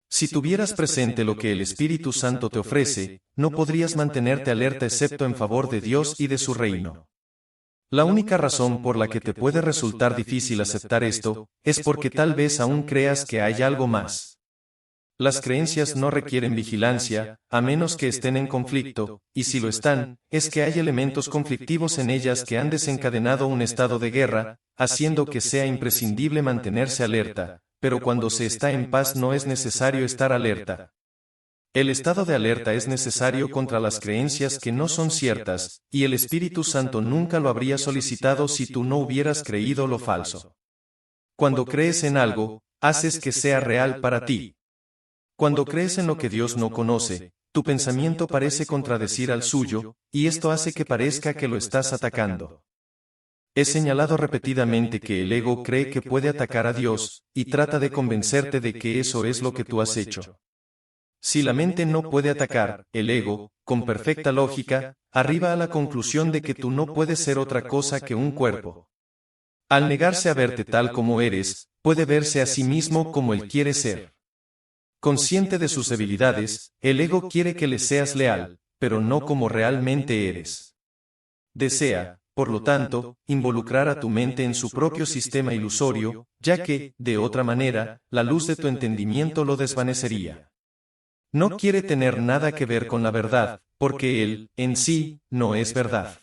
Si tuvieras presente lo que el Espíritu Santo te ofrece, no podrías mantenerte alerta excepto en favor de Dios y de su reino. La única razón por la que te puede resultar difícil aceptar esto, es porque tal vez aún creas que hay algo más. Las creencias no requieren vigilancia, a menos que estén en conflicto, y si lo están, es que hay elementos conflictivos en ellas que han desencadenado un estado de guerra, haciendo que sea imprescindible mantenerse alerta, pero cuando se está en paz no es necesario estar alerta. El estado de alerta es necesario contra las creencias que no son ciertas, y el Espíritu Santo nunca lo habría solicitado si tú no hubieras creído lo falso. Cuando crees en algo, haces que sea real para ti. Cuando crees en lo que Dios no conoce, tu pensamiento parece contradecir al suyo, y esto hace que parezca que lo estás atacando. He señalado repetidamente que el ego cree que puede atacar a Dios, y trata de convencerte de que eso es lo que tú has hecho. Si la mente no puede atacar, el ego, con perfecta lógica, arriba a la conclusión de que tú no puedes ser otra cosa que un cuerpo. Al negarse a verte tal como eres, puede verse a sí mismo como él quiere ser. Consciente de sus debilidades, el ego quiere que le seas leal, pero no como realmente eres. Desea, por lo tanto, involucrar a tu mente en su propio sistema ilusorio, ya que, de otra manera, la luz de tu entendimiento lo desvanecería. No quiere tener nada que ver con la verdad, porque él, en sí, no es verdad.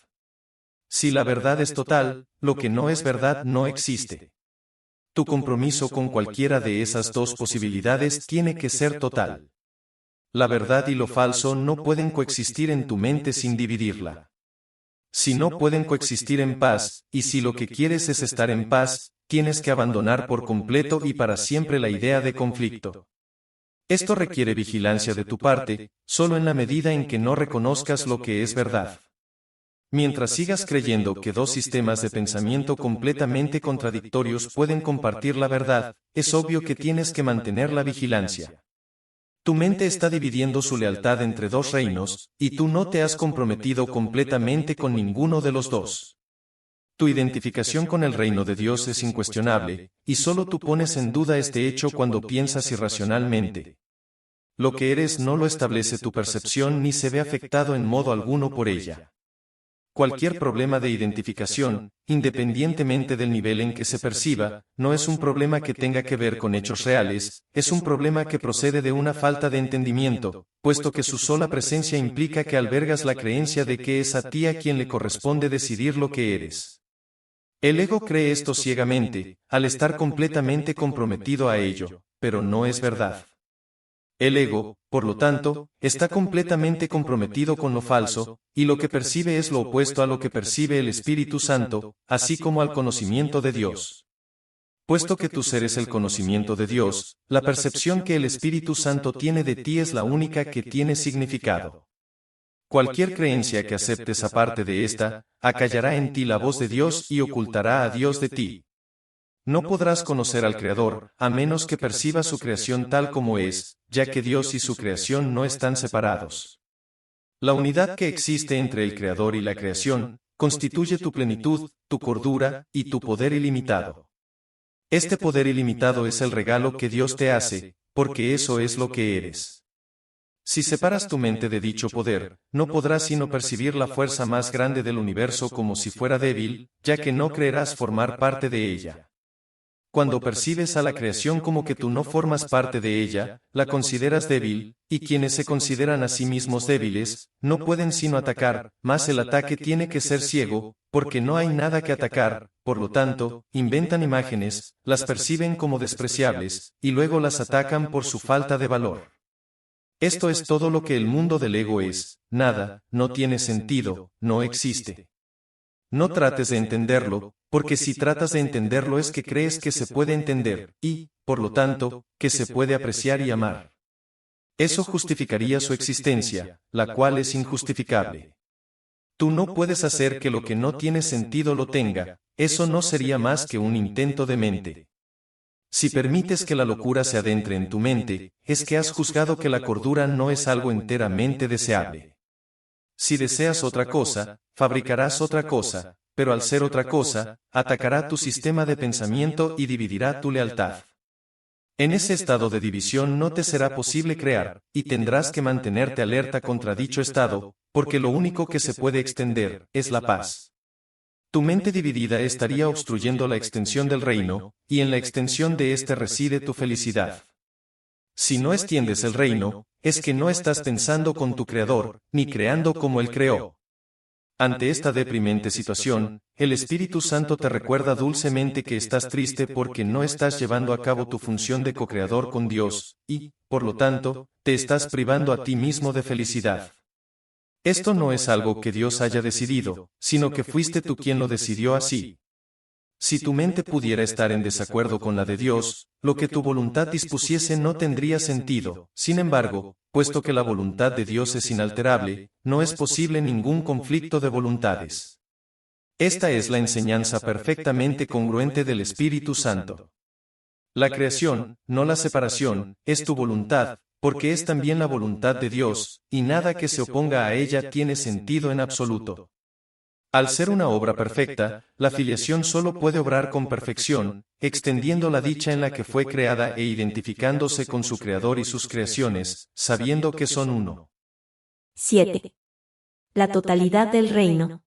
Si la verdad es total, lo que no es verdad no existe. Tu compromiso con cualquiera de esas dos posibilidades tiene que ser total. La verdad y lo falso no pueden coexistir en tu mente sin dividirla. Si no pueden coexistir en paz, y si lo que quieres es estar en paz, tienes que abandonar por completo y para siempre la idea de conflicto. Esto requiere vigilancia de tu parte, solo en la medida en que no reconozcas lo que es verdad. Mientras sigas creyendo que dos sistemas de pensamiento completamente contradictorios pueden compartir la verdad, es obvio que tienes que mantener la vigilancia. Tu mente está dividiendo su lealtad entre dos reinos, y tú no te has comprometido completamente con ninguno de los dos. Tu identificación con el reino de Dios es incuestionable, y solo tú pones en duda este hecho cuando piensas irracionalmente. Lo que eres no lo establece tu percepción ni se ve afectado en modo alguno por ella. Cualquier problema de identificación, independientemente del nivel en que se perciba, no es un problema que tenga que ver con hechos reales, es un problema que procede de una falta de entendimiento, puesto que su sola presencia implica que albergas la creencia de que es a ti a quien le corresponde decidir lo que eres. El ego cree esto ciegamente, al estar completamente comprometido a ello, pero no es verdad. El ego, por lo tanto, está completamente comprometido con lo falso, y lo que percibe es lo opuesto a lo que percibe el Espíritu Santo, así como al conocimiento de Dios. Puesto que tu ser es el conocimiento de Dios, la percepción que el Espíritu Santo tiene de ti es la única que tiene significado. Cualquier creencia que aceptes aparte de esta, acallará en ti la voz de Dios y ocultará a Dios de ti. No podrás conocer al Creador, a menos que percibas su creación tal como es, ya que Dios y su creación no están separados. La unidad que existe entre el Creador y la creación, constituye tu plenitud, tu cordura, y tu poder ilimitado. Este poder ilimitado es el regalo que Dios te hace, porque eso es lo que eres. Si separas tu mente de dicho poder, no podrás sino percibir la fuerza más grande del universo como si fuera débil, ya que no creerás formar parte de ella. Cuando percibes a la creación como que tú no formas parte de ella, la consideras débil, y quienes se consideran a sí mismos débiles, no pueden sino atacar, mas el ataque tiene que ser ciego, porque no hay nada que atacar, por lo tanto, inventan imágenes, las perciben como despreciables, y luego las atacan por su falta de valor. Esto es todo lo que el mundo del ego es, nada, no tiene sentido, no existe. No trates de entenderlo, porque si tratas de entenderlo es que crees que se puede entender, y, por lo tanto, que se puede apreciar y amar. Eso justificaría su existencia, la cual es injustificable. Tú no puedes hacer que lo que no tiene sentido lo tenga, eso no sería más que un intento de mente. Si permites que la locura se adentre en tu mente, es que has juzgado que la cordura no es algo enteramente deseable. Si deseas otra cosa, fabricarás otra cosa, pero al ser otra cosa, atacará tu sistema de pensamiento y dividirá tu lealtad. En ese estado de división no te será posible crear, y tendrás que mantenerte alerta contra dicho estado, porque lo único que se puede extender es la paz. Tu mente dividida estaría obstruyendo la extensión del reino, y en la extensión de éste reside tu felicidad. Si no extiendes el reino, es que no estás pensando con tu Creador, ni creando como Él creó. Ante esta deprimente situación, el Espíritu Santo te recuerda dulcemente que estás triste porque no estás llevando a cabo tu función de co-creador con Dios, y, por lo tanto, te estás privando a ti mismo de felicidad. Esto no es algo que Dios haya decidido, sino que fuiste tú quien lo decidió así. Si tu mente pudiera estar en desacuerdo con la de Dios, lo que tu voluntad dispusiese no tendría sentido. Sin embargo, puesto que la voluntad de Dios es inalterable, no es posible ningún conflicto de voluntades. Esta es la enseñanza perfectamente congruente del Espíritu Santo. La creación, no la separación, es tu voluntad, porque es también la voluntad de Dios, y nada que se oponga a ella tiene sentido en absoluto. Al ser una obra perfecta, la filiación solo puede obrar con perfección, extendiendo la dicha en la que fue creada e identificándose con su Creador y sus creaciones, sabiendo que son uno. 7. La totalidad del reino.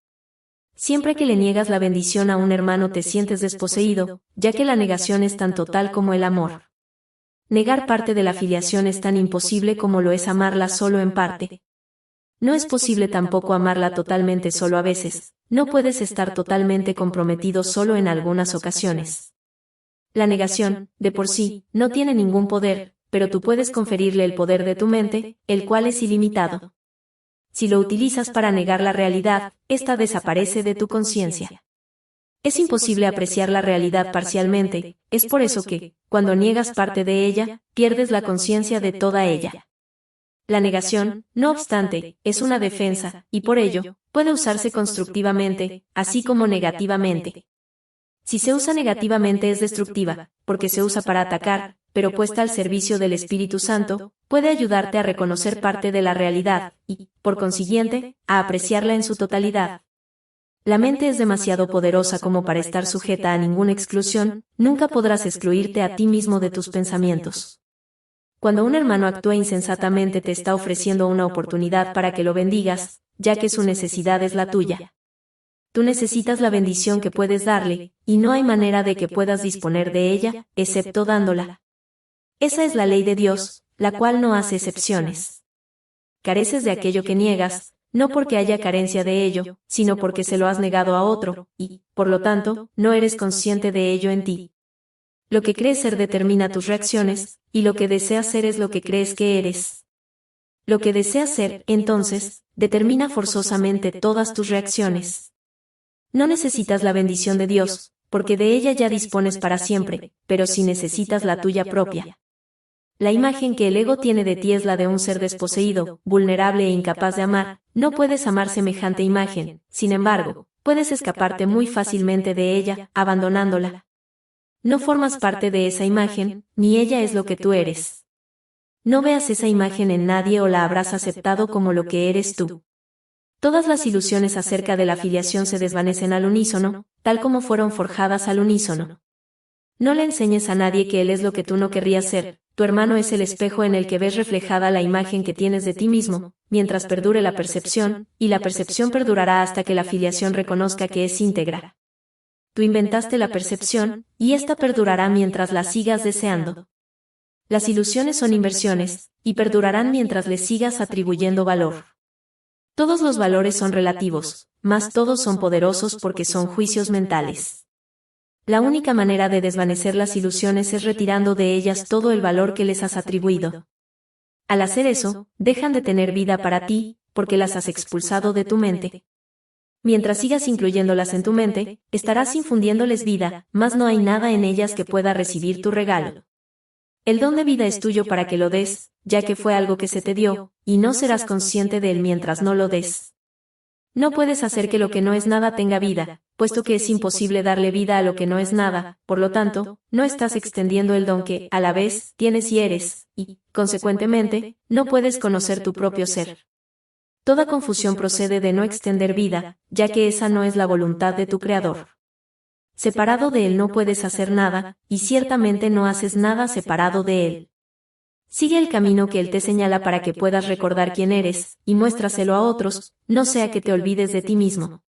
Siempre que le niegas la bendición a un hermano te sientes desposeído, ya que la negación es tan total como el amor. Negar parte de la filiación es tan imposible como lo es amarla solo en parte. No es posible tampoco amarla totalmente solo a veces, no puedes estar totalmente comprometido solo en algunas ocasiones. La negación, de por sí, no tiene ningún poder, pero tú puedes conferirle el poder de tu mente, el cual es ilimitado. Si lo utilizas para negar la realidad, ésta desaparece de tu conciencia. Es imposible apreciar la realidad parcialmente, es por eso que, cuando niegas parte de ella, pierdes la conciencia de toda ella. La negación, no obstante, es una defensa, y por ello, puede usarse constructivamente, así como negativamente. Si se usa negativamente es destructiva, porque se usa para atacar, pero puesta al servicio del Espíritu Santo, puede ayudarte a reconocer parte de la realidad, y, por consiguiente, a apreciarla en su totalidad. La mente es demasiado poderosa como para estar sujeta a ninguna exclusión, nunca podrás excluirte a ti mismo de tus pensamientos. Cuando un hermano actúa insensatamente te está ofreciendo una oportunidad para que lo bendigas, ya que su necesidad es la tuya. Tú necesitas la bendición que puedes darle, y no hay manera de que puedas disponer de ella, excepto dándola. Esa es la ley de Dios, la cual no hace excepciones. Careces de aquello que niegas, no porque haya carencia de ello, sino porque se lo has negado a otro, y, por lo tanto, no eres consciente de ello en ti. Lo que crees ser determina tus reacciones, y lo que deseas ser es lo que crees que eres. Lo que deseas ser, entonces, determina forzosamente todas tus reacciones. No necesitas la bendición de Dios, porque de ella ya dispones para siempre, pero sí necesitas la tuya propia. La imagen que el ego tiene de ti es la de un ser desposeído, vulnerable e incapaz de amar. No puedes amar semejante imagen, sin embargo, puedes escaparte muy fácilmente de ella, abandonándola. No formas parte de esa imagen, ni ella es lo que tú eres. No veas esa imagen en nadie o la habrás aceptado como lo que eres tú. Todas las ilusiones acerca de la filiación se desvanecen al unísono, tal como fueron forjadas al unísono. No le enseñes a nadie que él es lo que tú no querrías ser. Tu hermano es el espejo en el que ves reflejada la imagen que tienes de ti mismo, mientras perdure la percepción, y la percepción perdurará hasta que la filiación reconozca que es íntegra. Tú inventaste la percepción, y ésta perdurará mientras la sigas deseando. Las ilusiones son inversiones, y perdurarán mientras les sigas atribuyendo valor. Todos los valores son relativos, mas todos son poderosos porque son juicios mentales. La única manera de desvanecer las ilusiones es retirando de ellas todo el valor que les has atribuido. Al hacer eso, dejan de tener vida para ti, porque las has expulsado de tu mente. Mientras sigas incluyéndolas en tu mente, estarás infundiéndoles vida, mas no hay nada en ellas que pueda recibir tu regalo. El don de vida es tuyo para que lo des, ya que fue algo que se te dio, y no serás consciente de él mientras no lo des. No puedes hacer que lo que no es nada tenga vida, puesto que es imposible darle vida a lo que no es nada, por lo tanto, no estás extendiendo el don que, a la vez, tienes y eres, y, consecuentemente, no puedes conocer tu propio ser. Toda confusión procede de no extender vida, ya que esa no es la voluntad de tu Creador. Separado de él no puedes hacer nada, y ciertamente no haces nada separado de él. Sigue el camino que él te señala para que puedas recordar quién eres, y muéstraselo a otros, no sea que te olvides de ti mismo.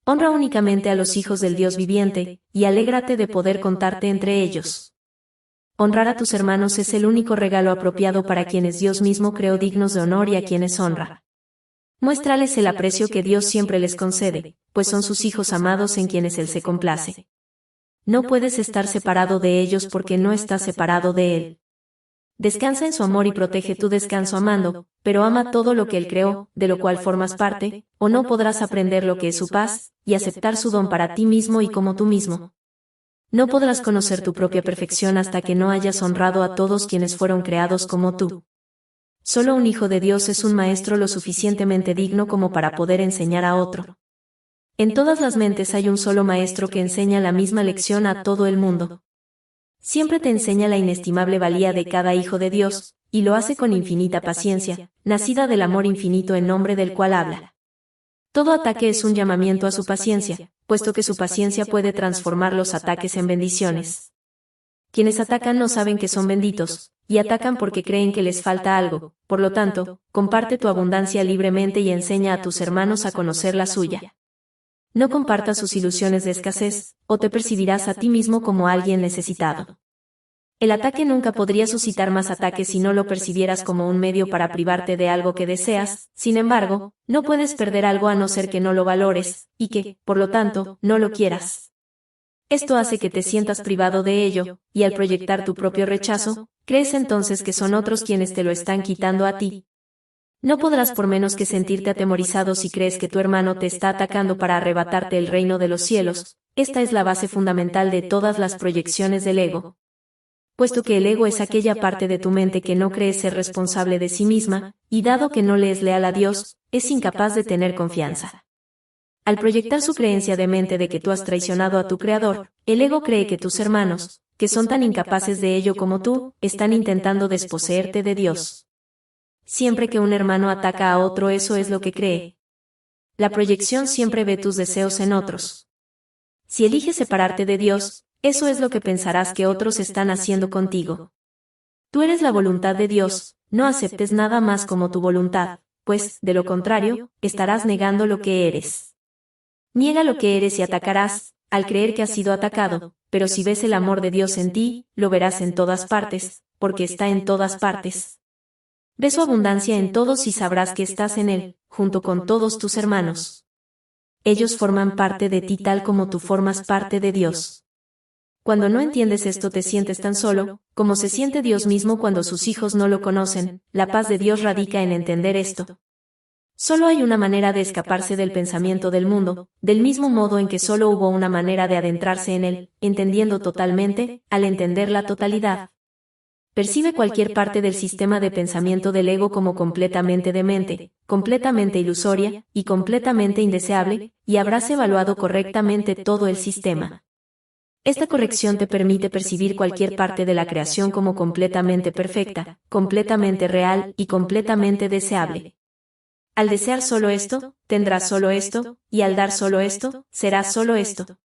Honra únicamente a los hijos del Dios viviente, y alégrate de poder contarte entre ellos. Honrar a tus hermanos es el único regalo apropiado para quienes Dios mismo creó dignos de honor y a quienes honra. Muéstrales el aprecio que Dios siempre les concede, pues son sus hijos amados en quienes Él se complace. No puedes estar separado de ellos porque no estás separado de Él. Descansa en su amor y protege tu descanso amando, pero ama todo lo que Él creó, de lo cual formas parte, o no podrás aprender lo que es su paz, y aceptar su don para ti mismo y como tú mismo. No podrás conocer tu propia perfección hasta que no hayas honrado a todos quienes fueron creados como tú. Solo un hijo de Dios es un maestro lo suficientemente digno como para poder enseñar a otro. En todas las mentes hay un solo maestro que enseña la misma lección a todo el mundo. Siempre te enseña la inestimable valía de cada hijo de Dios, y lo hace con infinita paciencia, nacida del amor infinito en nombre del cual habla. Todo ataque es un llamamiento a su paciencia, puesto que su paciencia puede transformar los ataques en bendiciones. Quienes atacan no saben que son benditos, y atacan porque creen que les falta algo, por lo tanto, comparte tu abundancia libremente y enseña a tus hermanos a conocer la suya. No compartas sus ilusiones de escasez, o te percibirás a ti mismo como alguien necesitado. El ataque nunca podría suscitar más ataques si no lo percibieras como un medio para privarte de algo que deseas. Sin embargo, no puedes perder algo a no ser que no lo valores, y que, por lo tanto, no lo quieras. Esto hace que te sientas privado de ello, y al proyectar tu propio rechazo, crees entonces que son otros quienes te lo están quitando a ti. No podrás por menos que sentirte atemorizado si crees que tu hermano te está atacando para arrebatarte el reino de los cielos. Esta es la base fundamental de todas las proyecciones del ego. Puesto que el ego es aquella parte de tu mente que no cree ser responsable de sí misma, y dado que no le es leal a Dios, es incapaz de tener confianza. Al proyectar su creencia de mente de que tú has traicionado a tu Creador, el ego cree que tus hermanos, que son tan incapaces de ello como tú, están intentando desposeerte de Dios. Siempre que un hermano ataca a otro, eso es lo que cree. La proyección siempre ve tus deseos en otros. Si eliges separarte de Dios, eso es lo que pensarás que otros están haciendo contigo. Tú eres la voluntad de Dios, no aceptes nada más como tu voluntad, pues, de lo contrario, estarás negando lo que eres. Niega lo que eres y atacarás, al creer que has sido atacado, pero si ves el amor de Dios en ti, lo verás en todas partes, porque está en todas partes. Ve su abundancia en todos y sabrás que estás en Él, junto con todos tus hermanos. Ellos forman parte de ti tal como tú formas parte de Dios. Cuando no entiendes esto te sientes tan solo, como se siente Dios mismo cuando sus hijos no lo conocen. La paz de Dios radica en entender esto. Solo hay una manera de escaparse del pensamiento del mundo, del mismo modo en que solo hubo una manera de adentrarse en él, entendiendo totalmente, al entender la totalidad. Percibe cualquier parte del sistema de pensamiento del ego como completamente demente, completamente ilusoria, y completamente indeseable, y habrás evaluado correctamente todo el sistema. Esta corrección te permite percibir cualquier parte de la creación como completamente perfecta, completamente real y completamente deseable. Al desear solo esto, tendrás solo esto, y al dar solo esto, serás solo esto.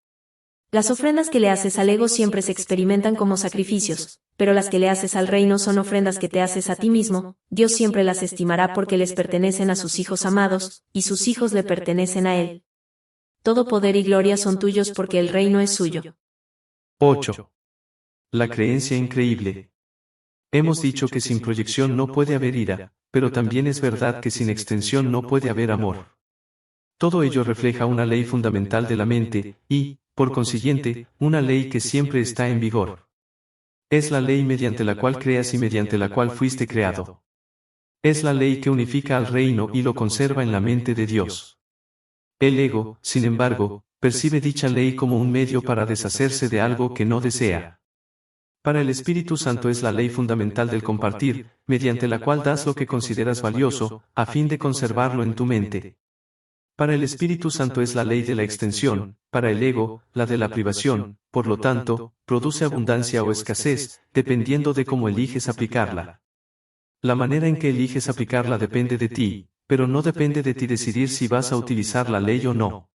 Las ofrendas que le haces al ego siempre se experimentan como sacrificios, pero las que le haces al reino son ofrendas que te haces a ti mismo. Dios siempre las estimará porque les pertenecen a sus hijos amados, y sus hijos le pertenecen a Él. Todo poder y gloria son tuyos porque el reino es suyo. 8. La creencia increíble. Hemos dicho que sin proyección no puede haber ira, pero también es verdad que sin extensión no puede haber amor. Todo ello refleja una ley fundamental de la mente, y, por consiguiente, una ley que siempre está en vigor. Es la ley mediante la cual creas y mediante la cual fuiste creado. Es la ley que unifica al reino y lo conserva en la mente de Dios. El ego, sin embargo, percibe dicha ley como un medio para deshacerse de algo que no desea. Para el Espíritu Santo es la ley fundamental del compartir, mediante la cual das lo que consideras valioso, a fin de conservarlo en tu mente. Para el Espíritu Santo es la ley de la extensión, para el ego, la de la privación, por lo tanto, produce abundancia o escasez, dependiendo de cómo eliges aplicarla. La manera en que eliges aplicarla depende de ti, pero no depende de ti decidir si vas a utilizar la ley o no.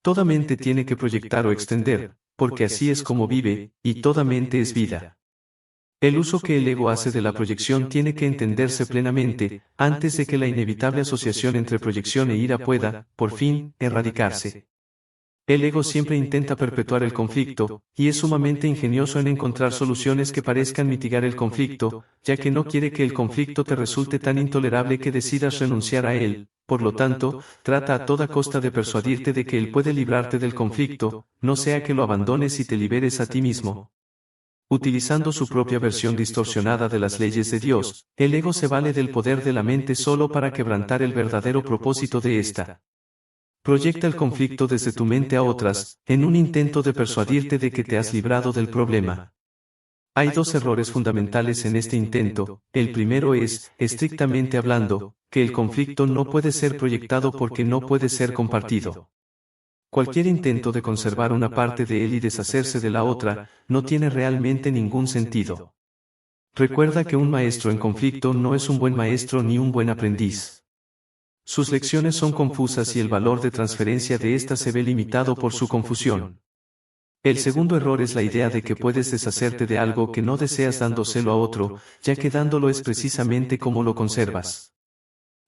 Toda mente tiene que proyectar o extender, porque así es como vive, y toda mente es vida. El uso que el ego hace de la proyección tiene que entenderse plenamente, antes de que la inevitable asociación entre proyección e ira pueda, por fin, erradicarse. El ego siempre intenta perpetuar el conflicto, y es sumamente ingenioso en encontrar soluciones que parezcan mitigar el conflicto, ya que no quiere que el conflicto te resulte tan intolerable que decidas renunciar a él. Por lo tanto, trata a toda costa de persuadirte de que él puede librarte del conflicto, no sea que lo abandones y te liberes a ti mismo. Utilizando su propia versión distorsionada de las leyes de Dios, el ego se vale del poder de la mente solo para quebrantar el verdadero propósito de ésta. Proyecta el conflicto desde tu mente a otras, en un intento de persuadirte de que te has librado del problema. Hay dos errores fundamentales en este intento. El primero es, estrictamente hablando, que el conflicto no puede ser proyectado porque no puede ser compartido. Cualquier intento de conservar una parte de él y deshacerse de la otra, no tiene realmente ningún sentido. Recuerda que un maestro en conflicto no es un buen maestro ni un buen aprendiz. Sus lecciones son confusas y el valor de transferencia de ésta se ve limitado por su confusión. El segundo error es la idea de que puedes deshacerte de algo que no deseas dándoselo a otro, ya que dándolo es precisamente como lo conservas.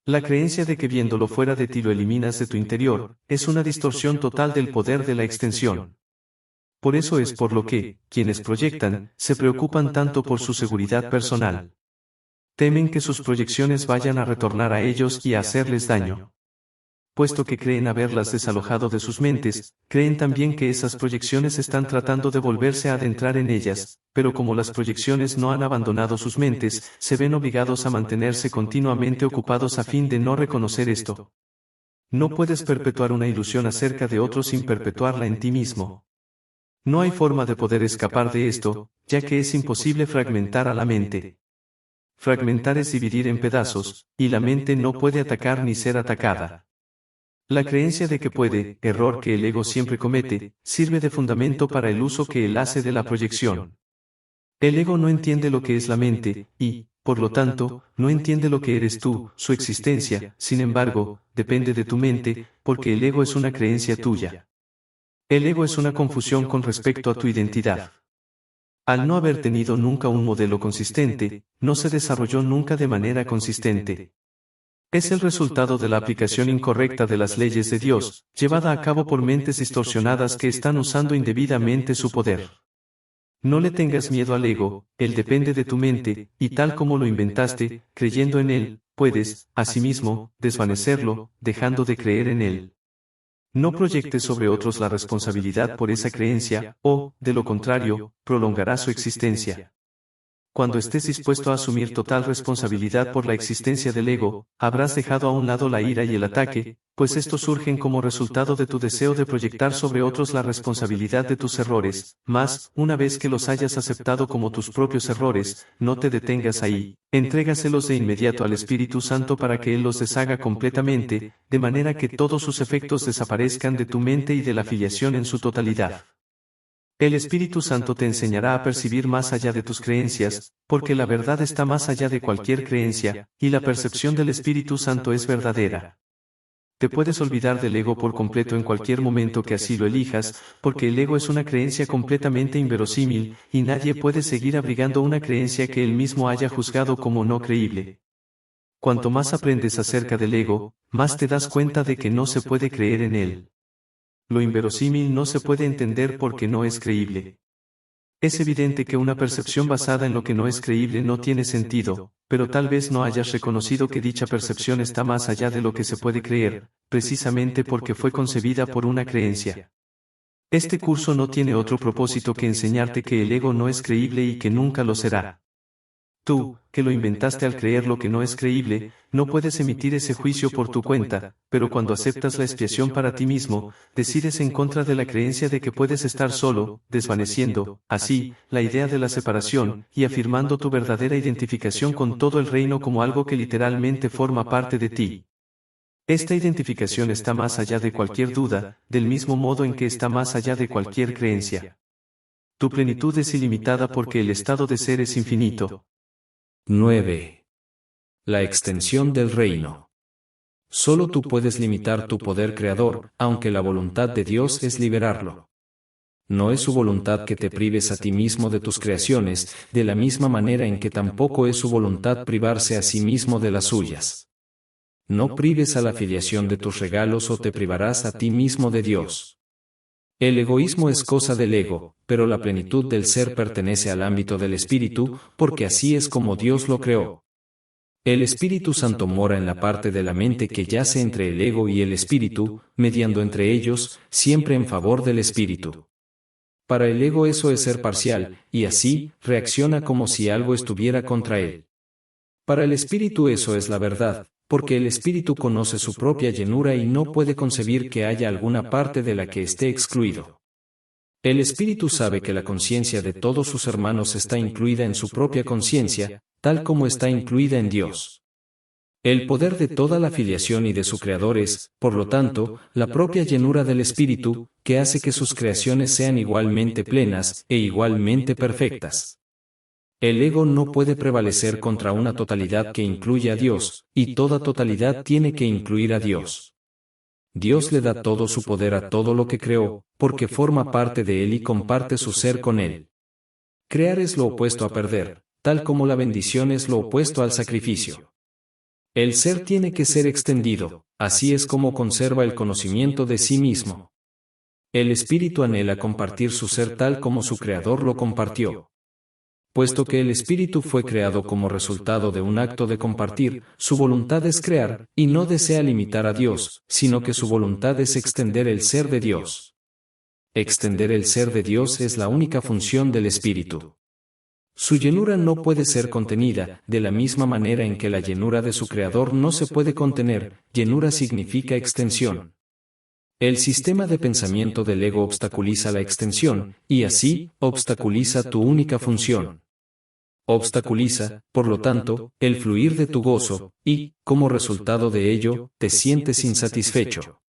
La creencia de que viéndolo fuera de ti lo eliminas de tu interior, es una distorsión total del poder de la extensión. Por eso es por lo que, quienes proyectan, se preocupan tanto por su seguridad personal. Temen que sus proyecciones vayan a retornar a ellos y a hacerles daño. Puesto que creen haberlas desalojado de sus mentes, creen también que esas proyecciones están tratando de volverse a adentrar en ellas, pero como las proyecciones no han abandonado sus mentes, se ven obligados a mantenerse continuamente ocupados a fin de no reconocer esto. No puedes perpetuar una ilusión acerca de otro sin perpetuarla en ti mismo. No hay forma de poder escapar de esto, ya que es imposible fragmentar a la mente. Fragmentar es dividir en pedazos, y la mente no puede atacar ni ser atacada. La creencia de que puede, error que el ego siempre comete, sirve de fundamento para el uso que él hace de la proyección. El ego no entiende lo que es la mente, y, por lo tanto, no entiende lo que eres tú, su existencia, sin embargo, depende de tu mente, porque el ego es una creencia tuya. El ego es una confusión con respecto a tu identidad. Al no haber tenido nunca un modelo consistente, no se desarrolló nunca de manera consistente. Es el resultado de la aplicación incorrecta de las leyes de Dios, llevada a cabo por mentes distorsionadas que están usando indebidamente su poder. No le tengas miedo al ego, él depende de tu mente, y tal como lo inventaste, creyendo en él, puedes, asimismo, desvanecerlo, dejando de creer en él. No proyectes sobre otros la responsabilidad por esa creencia, o, de lo contrario, prolongará su existencia. Cuando estés dispuesto a asumir total responsabilidad por la existencia del ego, habrás dejado a un lado la ira y el ataque, pues estos surgen como resultado de tu deseo de proyectar sobre otros la responsabilidad de tus errores, mas, una vez que los hayas aceptado como tus propios errores, no te detengas ahí, entrégaselos de inmediato al Espíritu Santo para que Él los deshaga completamente, de manera que todos sus efectos desaparezcan de tu mente y de la filiación en su totalidad. El Espíritu Santo te enseñará a percibir más allá de tus creencias, porque la verdad está más allá de cualquier creencia, y la percepción del Espíritu Santo es verdadera. Te puedes olvidar del ego por completo en cualquier momento que así lo elijas, porque el ego es una creencia completamente inverosímil, y nadie puede seguir abrigando una creencia que él mismo haya juzgado como no creíble. Cuanto más aprendes acerca del ego, más te das cuenta de que no se puede creer en él. Lo inverosímil no se puede entender porque no es creíble. Es evidente que una percepción basada en lo que no es creíble no tiene sentido, pero tal vez no hayas reconocido que dicha percepción está más allá de lo que se puede creer, precisamente porque fue concebida por una creencia. Este curso no tiene otro propósito que enseñarte que el ego no es creíble y que nunca lo será. Tú, que lo inventaste al creer lo que no es creíble, no puedes emitir ese juicio por tu cuenta, pero cuando aceptas la expiación para ti mismo, decides en contra de la creencia de que puedes estar solo, desvaneciendo, así, la idea de la separación, y afirmando tu verdadera identificación con todo el reino como algo que literalmente forma parte de ti. Esta identificación está más allá de cualquier duda, del mismo modo en que está más allá de cualquier creencia. Tu plenitud es ilimitada porque el estado de ser es infinito. 9. La extensión del reino. Solo tú puedes limitar tu poder creador, aunque la voluntad de Dios es liberarlo. No es su voluntad que te prives a ti mismo de tus creaciones, de la misma manera en que tampoco es su voluntad privarse a sí mismo de las suyas. No prives a la filiación de tus regalos o te privarás a ti mismo de Dios. El egoísmo es cosa del ego, pero la plenitud del ser pertenece al ámbito del Espíritu, porque así es como Dios lo creó. El Espíritu Santo mora en la parte de la mente que yace entre el ego y el Espíritu, mediando entre ellos, siempre en favor del Espíritu. Para el ego eso es ser parcial, y así, reacciona como si algo estuviera contra él. Para el Espíritu eso es la verdad, porque el Espíritu conoce su propia llenura y no puede concebir que haya alguna parte de la que esté excluido. El Espíritu sabe que la conciencia de todos sus hermanos está incluida en su propia conciencia, tal como está incluida en Dios. El poder de toda la filiación y de su Creador es, por lo tanto, la propia llenura del Espíritu, que hace que sus creaciones sean igualmente plenas e igualmente perfectas. El ego no puede prevalecer contra una totalidad que incluye a Dios, y toda totalidad tiene que incluir a Dios. Dios le da todo su poder a todo lo que creó, porque forma parte de él y comparte su ser con él. Crear es lo opuesto a perder, tal como la bendición es lo opuesto al sacrificio. El ser tiene que ser extendido, así es como conserva el conocimiento de sí mismo. El espíritu anhela compartir su ser tal como su creador lo compartió. Puesto que el espíritu fue creado como resultado de un acto de compartir, su voluntad es crear, y no desea limitar a Dios, sino que su voluntad es extender el ser de Dios. Extender el ser de Dios es la única función del espíritu. Su llenura no puede ser contenida, de la misma manera en que la llenura de su creador no se puede contener, llenura significa extensión. El sistema de pensamiento del ego obstaculiza la extensión, y así, obstaculiza tu única función. Obstaculiza, por lo tanto, el fluir de tu gozo, y, como resultado de ello, te sientes insatisfecho.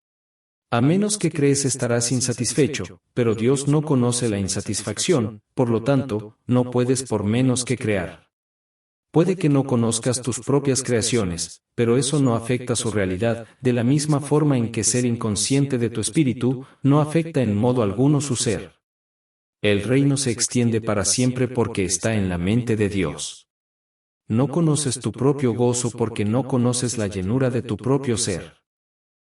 A menos que crees estarás insatisfecho, pero Dios no conoce la insatisfacción, por lo tanto, no puedes por menos que crear. Puede que no conozcas tus propias creaciones, pero eso no afecta su realidad, de la misma forma en que ser inconsciente de tu espíritu no afecta en modo alguno su ser. El reino se extiende para siempre porque está en la mente de Dios. No conoces tu propio gozo porque no conoces la llenura de tu propio ser.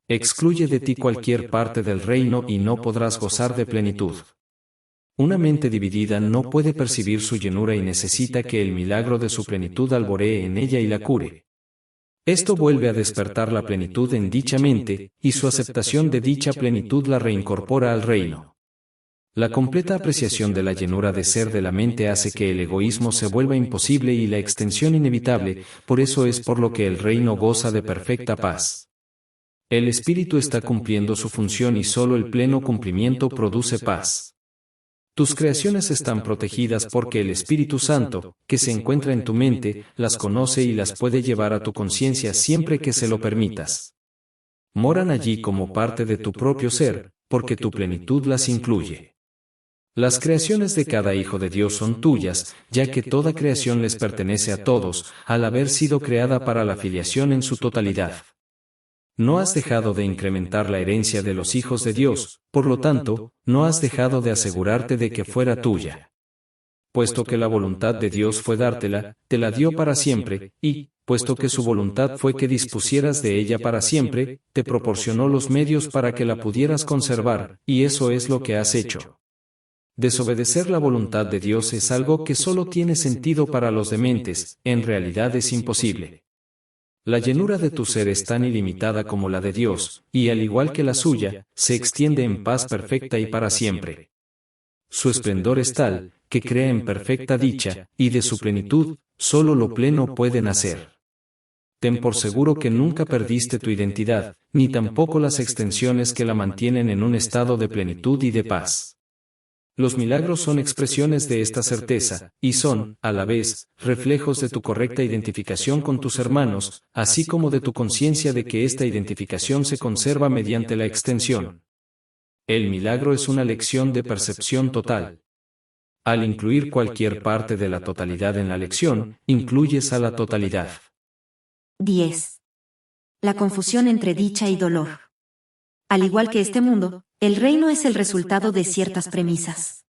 Excluye de ti cualquier parte del reino y no podrás gozar de plenitud. Una mente dividida no puede percibir su llenura y necesita que el milagro de su plenitud alboree en ella y la cure. Esto vuelve a despertar la plenitud en dicha mente, y su aceptación de dicha plenitud la reincorpora al reino. La completa apreciación de la llenura de ser de la mente hace que el egoísmo se vuelva imposible y la extensión inevitable, por eso es por lo que el reino goza de perfecta paz. El espíritu está cumpliendo su función y solo el pleno cumplimiento produce paz. Tus creaciones están protegidas porque el Espíritu Santo, que se encuentra en tu mente, las conoce y las puede llevar a tu conciencia siempre que se lo permitas. Moran allí como parte de tu propio ser, porque tu plenitud las incluye. Las creaciones de cada hijo de Dios son tuyas, ya que toda creación les pertenece a todos, al haber sido creada para la filiación en su totalidad. No has dejado de incrementar la herencia de los hijos de Dios, por lo tanto, no has dejado de asegurarte de que fuera tuya. Puesto que la voluntad de Dios fue dártela, te la dio para siempre, y, puesto que su voluntad fue que dispusieras de ella para siempre, te proporcionó los medios para que la pudieras conservar, y eso es lo que has hecho. Desobedecer la voluntad de Dios es algo que solo tiene sentido para los dementes, en realidad es imposible. La llenura de tu ser es tan ilimitada como la de Dios, y al igual que la suya, se extiende en paz perfecta y para siempre. Su esplendor es tal, que crea en perfecta dicha, y de su plenitud, solo lo pleno puede nacer. Ten por seguro que nunca perdiste tu identidad, ni tampoco las extensiones que la mantienen en un estado de plenitud y de paz. Los milagros son expresiones de esta certeza, y son, a la vez, reflejos de tu correcta identificación con tus hermanos, así como de tu conciencia de que esta identificación se conserva mediante la extensión. El milagro es una lección de percepción total. Al incluir cualquier parte de la totalidad en la lección, incluyes a la totalidad. 10. La confusión entre dicha y dolor. Al igual que este mundo, el reino es el resultado de ciertas premisas.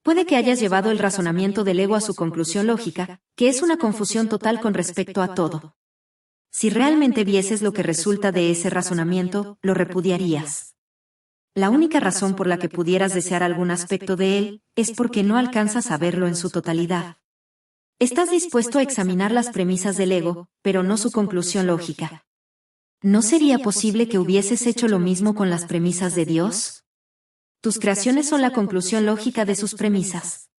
Puede que hayas llevado el razonamiento del ego a su conclusión lógica, que es una confusión total con respecto a todo. Si realmente vieses lo que resulta de ese razonamiento, lo repudiarías. La única razón por la que pudieras desear algún aspecto de él, es porque no alcanzas a verlo en su totalidad. Estás dispuesto a examinar las premisas del ego, pero no su conclusión lógica. ¿No sería posible que hubieses hecho lo mismo con las premisas de Dios? Tus creaciones son la conclusión lógica de sus premisas.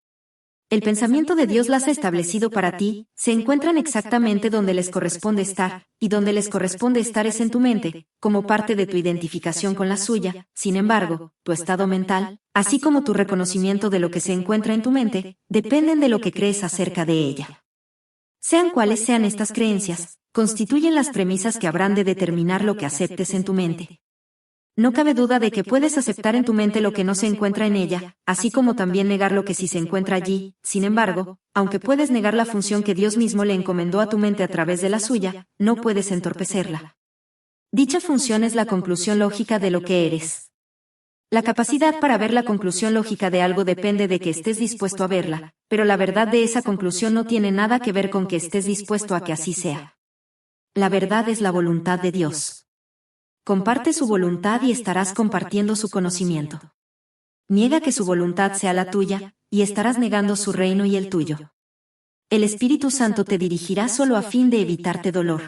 El pensamiento de Dios las ha establecido para ti, se encuentran exactamente donde les corresponde estar, y donde les corresponde estar es en tu mente, como parte de tu identificación con la suya. Sin embargo, tu estado mental, así como tu reconocimiento de lo que se encuentra en tu mente, dependen de lo que crees acerca de ella. Sean cuales sean estas creencias, constituyen las premisas que habrán de determinar lo que aceptes en tu mente. No cabe duda de que puedes aceptar en tu mente lo que no se encuentra en ella, así como también negar lo que sí se encuentra allí. Sin embargo, aunque puedes negar la función que Dios mismo le encomendó a tu mente a través de la suya, no puedes entorpecerla. Dicha función es la conclusión lógica de lo que eres. La capacidad para ver la conclusión lógica de algo depende de que estés dispuesto a verla, pero la verdad de esa conclusión no tiene nada que ver con que estés dispuesto a que así sea. La verdad es la voluntad de Dios. Comparte su voluntad y estarás compartiendo su conocimiento. Niega que su voluntad sea la tuya, y estarás negando su reino y el tuyo. El Espíritu Santo te dirigirá solo a fin de evitarte dolor.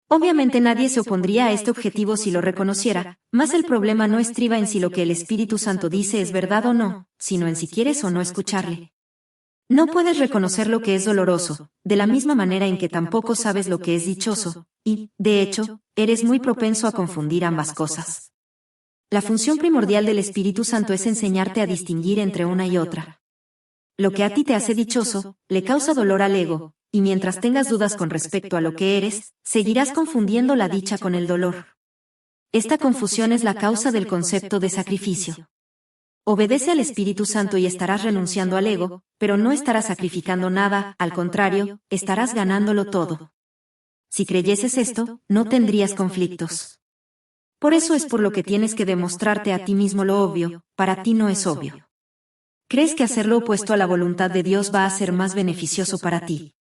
Obviamente nadie se opondría a este objetivo si lo reconociera, mas el problema no estriba en si lo que el Espíritu Santo dice es verdad o no, sino en si quieres o no escucharle. No puedes reconocer lo que es doloroso, de la misma manera en que tampoco sabes lo que es dichoso, y, de hecho, eres muy propenso a confundir ambas cosas. La función primordial del Espíritu Santo es enseñarte a distinguir entre una y otra. Lo que a ti te hace dichoso, le causa dolor al ego, y mientras tengas dudas con respecto a lo que eres, seguirás confundiendo la dicha con el dolor. Esta confusión es la causa del concepto de sacrificio. Obedece al Espíritu Santo y estarás renunciando al ego, pero no estarás sacrificando nada, al contrario, estarás ganándolo todo. Si creyeses esto, no tendrías conflictos. Por eso es por lo que tienes que demostrarte a ti mismo lo obvio, para ti no es obvio. ¿Crees que hacer lo opuesto a la voluntad de Dios va a ser más beneficioso para ti?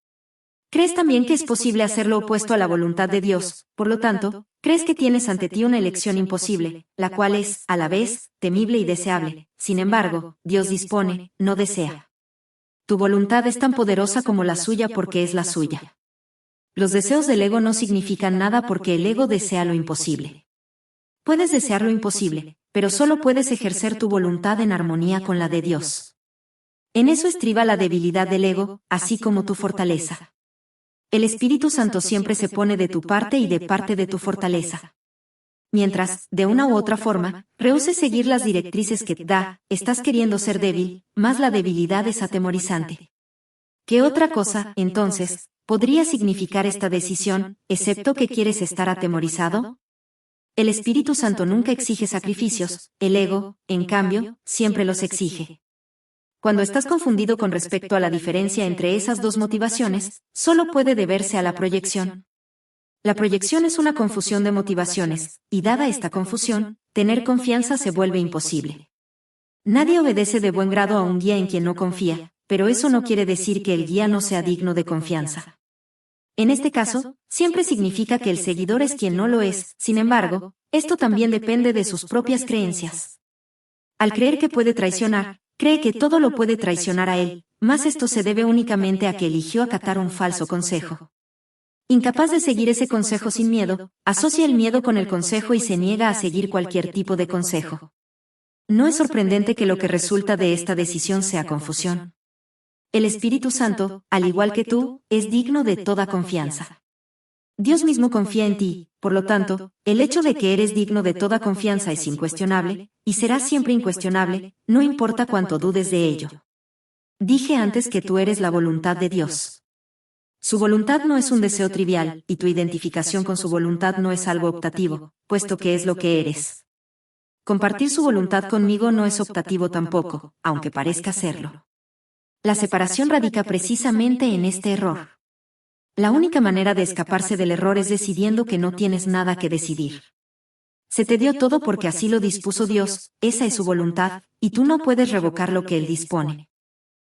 ¿Crees también que es posible hacer lo opuesto a la voluntad de Dios? Por lo tanto, crees que tienes ante ti una elección imposible, la cual es, a la vez, temible y deseable. Sin embargo, Dios dispone, no desea. Tu voluntad es tan poderosa como la suya porque es la suya. Los deseos del ego no significan nada porque el ego desea lo imposible. Puedes desear lo imposible, pero solo puedes ejercer tu voluntad en armonía con la de Dios. En eso estriba la debilidad del ego, así como tu fortaleza. El Espíritu Santo siempre se pone de tu parte y de parte de tu fortaleza. Mientras, de una u otra forma, rehuses seguir las directrices que te da, estás queriendo ser débil, más la debilidad es atemorizante. ¿Qué otra cosa, entonces, podría significar esta decisión, excepto que quieres estar atemorizado? El Espíritu Santo nunca exige sacrificios, el ego, en cambio, siempre los exige. Cuando estás confundido con respecto a la diferencia entre esas dos motivaciones, solo puede deberse a la proyección. La proyección es una confusión de motivaciones, y dada esta confusión, tener confianza se vuelve imposible. Nadie obedece de buen grado a un guía en quien no confía, pero eso no quiere decir que el guía no sea digno de confianza. En este caso, siempre significa que el seguidor es quien no lo es, sin embargo, esto también depende de sus propias creencias. Al creer que puede traicionar, cree que todo lo puede traicionar a él, mas esto se debe únicamente a que eligió acatar un falso consejo. Incapaz de seguir ese consejo sin miedo, asocia el miedo con el consejo y se niega a seguir cualquier tipo de consejo. No es sorprendente que lo que resulta de esta decisión sea confusión. El Espíritu Santo, al igual que tú, es digno de toda confianza. Dios mismo confía en ti, por lo tanto, el hecho de que eres digno de toda confianza es incuestionable, y será siempre incuestionable, no importa cuánto dudes de ello. Dije antes que tú eres la voluntad de Dios. Su voluntad no es un deseo trivial, y tu identificación con su voluntad no es algo optativo, puesto que es lo que eres. Compartir su voluntad conmigo no es optativo tampoco, aunque parezca serlo. La separación radica precisamente en este error. La única manera de escaparse del error es decidiendo que no tienes nada que decidir. Se te dio todo porque así lo dispuso Dios, esa es su voluntad, y tú no puedes revocar lo que Él dispone.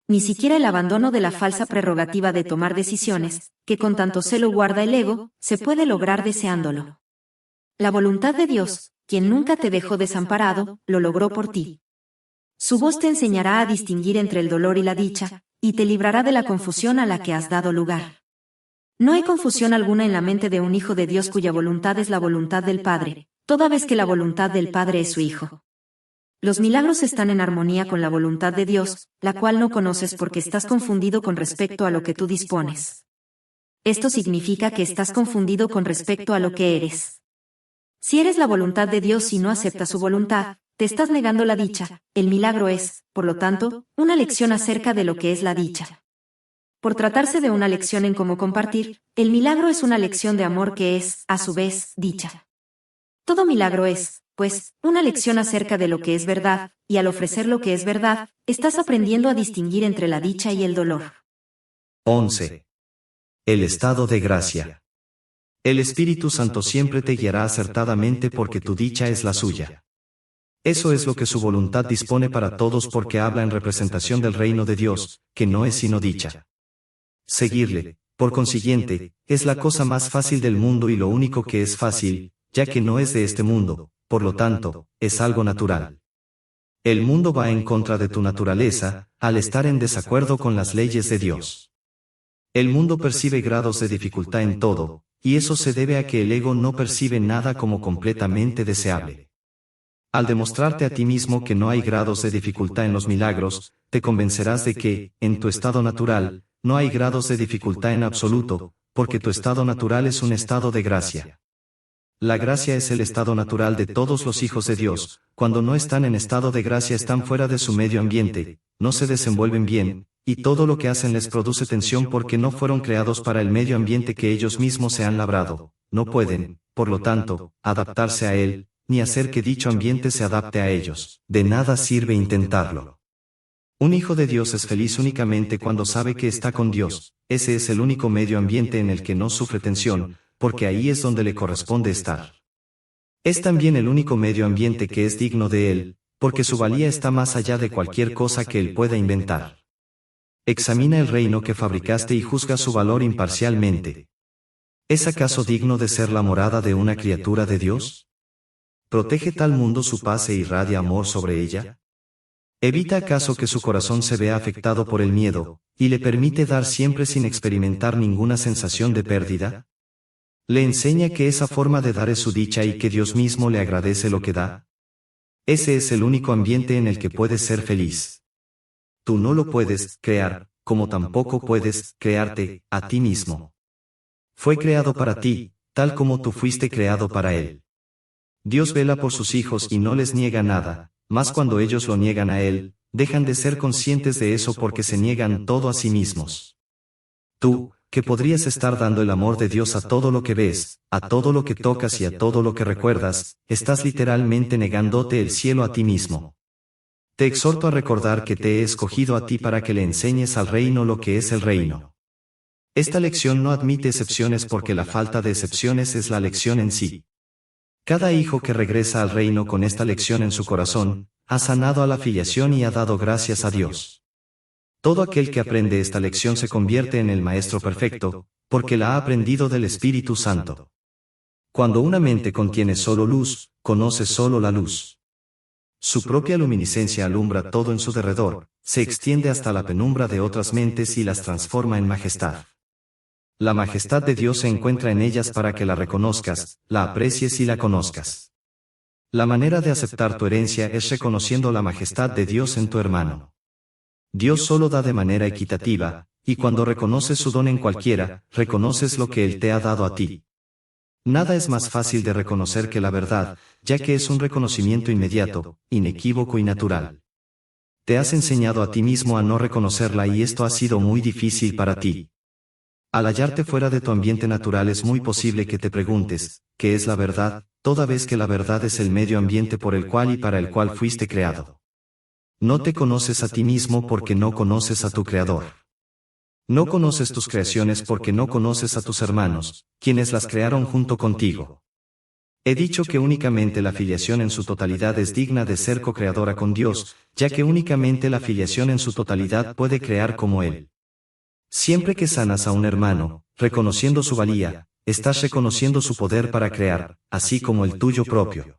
Ni siquiera el abandono de la falsa prerrogativa de tomar decisiones, que con tanto celo guarda el ego, se puede lograr deseándolo. La voluntad de Dios, quien nunca te dejó desamparado, lo logró por ti. Su voz te enseñará a distinguir entre el dolor y la dicha, y te librará de la confusión a la que has dado lugar. No hay confusión alguna en la mente de un hijo de Dios cuya voluntad es la voluntad del Padre, toda vez que la voluntad del Padre es su Hijo. Los milagros están en armonía con la voluntad de Dios, la cual no conoces porque estás confundido con respecto a lo que tú dispones. Esto significa que estás confundido con respecto a lo que eres. Si eres la voluntad de Dios y no aceptas su voluntad, te estás negando la dicha. El milagro es, por lo tanto, una lección acerca de lo que es la dicha. Por tratarse de una lección en cómo compartir, el milagro es una lección de amor que es, a su vez, dicha. Todo milagro es, pues, una lección acerca de lo que es verdad, y al ofrecer lo que es verdad, estás aprendiendo a distinguir entre la dicha y el dolor. 11. El estado de gracia. El Espíritu Santo siempre te guiará acertadamente porque tu dicha es la suya. Eso es lo que su voluntad dispone para todos porque habla en representación del reino de Dios, que no es sino dicha. Seguirle, por consiguiente, es la cosa más fácil del mundo y lo único que es fácil, ya que no es de este mundo, por lo tanto, es algo natural. El mundo va en contra de tu naturaleza, al estar en desacuerdo con las leyes de Dios. El mundo percibe grados de dificultad en todo, y eso se debe a que el ego no percibe nada como completamente deseable. Al demostrarte a ti mismo que no hay grados de dificultad en los milagros, te convencerás de que, en tu estado natural, no hay grados de dificultad en absoluto, porque tu estado natural es un estado de gracia. La gracia es el estado natural de todos los hijos de Dios. Cuando no están en estado de gracia están fuera de su medio ambiente, no se desenvuelven bien, y todo lo que hacen les produce tensión porque no fueron creados para el medio ambiente que ellos mismos se han labrado. No pueden, por lo tanto, adaptarse a él, ni hacer que dicho ambiente se adapte a ellos. De nada sirve intentarlo. Un hijo de Dios es feliz únicamente cuando sabe que está con Dios. Ese es el único medio ambiente en el que no sufre tensión, porque ahí es donde le corresponde estar. Es también el único medio ambiente que es digno de él, porque su valía está más allá de cualquier cosa que él pueda inventar. Examina el reino que fabricaste y juzga su valor imparcialmente. ¿Es acaso digno de ser la morada de una criatura de Dios? ¿Protege tal mundo su paz e irradia amor sobre ella? ¿Evita acaso que su corazón se vea afectado por el miedo, y le permite dar siempre sin experimentar ninguna sensación de pérdida? ¿Le enseña que esa forma de dar es su dicha y que Dios mismo le agradece lo que da? Ese es el único ambiente en el que puedes ser feliz. Tú no lo puedes crear, como tampoco puedes crearte a ti mismo. Fue creado para ti, tal como tú fuiste creado para Él. Dios vela por sus hijos y no les niega nada, mas cuando ellos lo niegan a Él, dejan de ser conscientes de eso porque se niegan todo a sí mismos. Tú, que podrías estar dando el amor de Dios a todo lo que ves, a todo lo que tocas y a todo lo que recuerdas, estás literalmente negándote el cielo a ti mismo. Te exhorto a recordar que te he escogido a ti para que le enseñes al reino lo que es el reino. Esta lección no admite excepciones porque la falta de excepciones es la lección en sí. Cada hijo que regresa al reino con esta lección en su corazón, ha sanado a la filiación y ha dado gracias a Dios. Todo aquel que aprende esta lección se convierte en el Maestro perfecto, porque la ha aprendido del Espíritu Santo. Cuando una mente contiene solo luz, conoce solo la luz. Su propia luminiscencia alumbra todo en su derredor, se extiende hasta la penumbra de otras mentes y las transforma en majestad. La majestad de Dios se encuentra en ellas para que la reconozcas, la aprecies y la conozcas. La manera de aceptar tu herencia es reconociendo la majestad de Dios en tu hermano. Dios solo da de manera equitativa, y cuando reconoces su don en cualquiera, reconoces lo que Él te ha dado a ti. Nada es más fácil de reconocer que la verdad, ya que es un reconocimiento inmediato, inequívoco y natural. Te has enseñado a ti mismo a no reconocerla y esto ha sido muy difícil para ti. Al hallarte fuera de tu ambiente natural es muy posible que te preguntes, ¿qué es la verdad?, toda vez que la verdad es el medio ambiente por el cual y para el cual fuiste creado. No te conoces a ti mismo porque no conoces a tu Creador. No conoces tus creaciones porque no conoces a tus hermanos, quienes las crearon junto contigo. He dicho que únicamente la filiación en su totalidad es digna de ser co-creadora con Dios, ya que únicamente la filiación en su totalidad puede crear como Él. Siempre que sanas a un hermano, reconociendo su valía, estás reconociendo su poder para crear, así como el tuyo propio.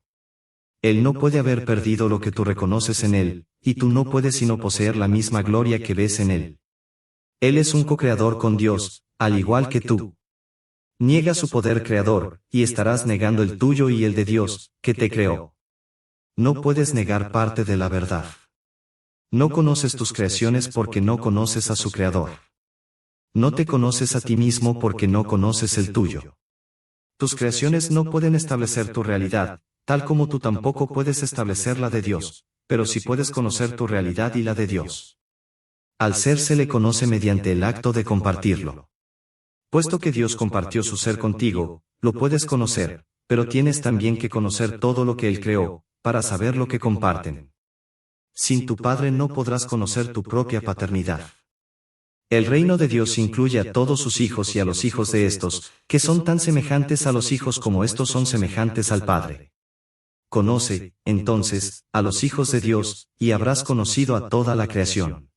Él no puede haber perdido lo que tú reconoces en Él, y tú no puedes sino poseer la misma gloria que ves en Él. Él es un co-creador con Dios, al igual que tú. Niega su poder creador, y estarás negando el tuyo y el de Dios, que te creó. No puedes negar parte de la verdad. No conoces tus creaciones porque no conoces a su Creador. No te conoces a ti mismo porque no conoces el tuyo. Tus creaciones no pueden establecer tu realidad, tal como tú tampoco puedes establecer la de Dios, pero sí puedes conocer tu realidad y la de Dios. Al ser se le conoce mediante el acto de compartirlo. Puesto que Dios compartió su ser contigo, lo puedes conocer, pero tienes también que conocer todo lo que Él creó, para saber lo que comparten. Sin tu Padre no podrás conocer tu propia paternidad. El reino de Dios incluye a todos sus hijos y a los hijos de estos, que son tan semejantes a los hijos como estos son semejantes al Padre. Conoce, entonces, a los hijos de Dios, y habrás conocido a toda la creación.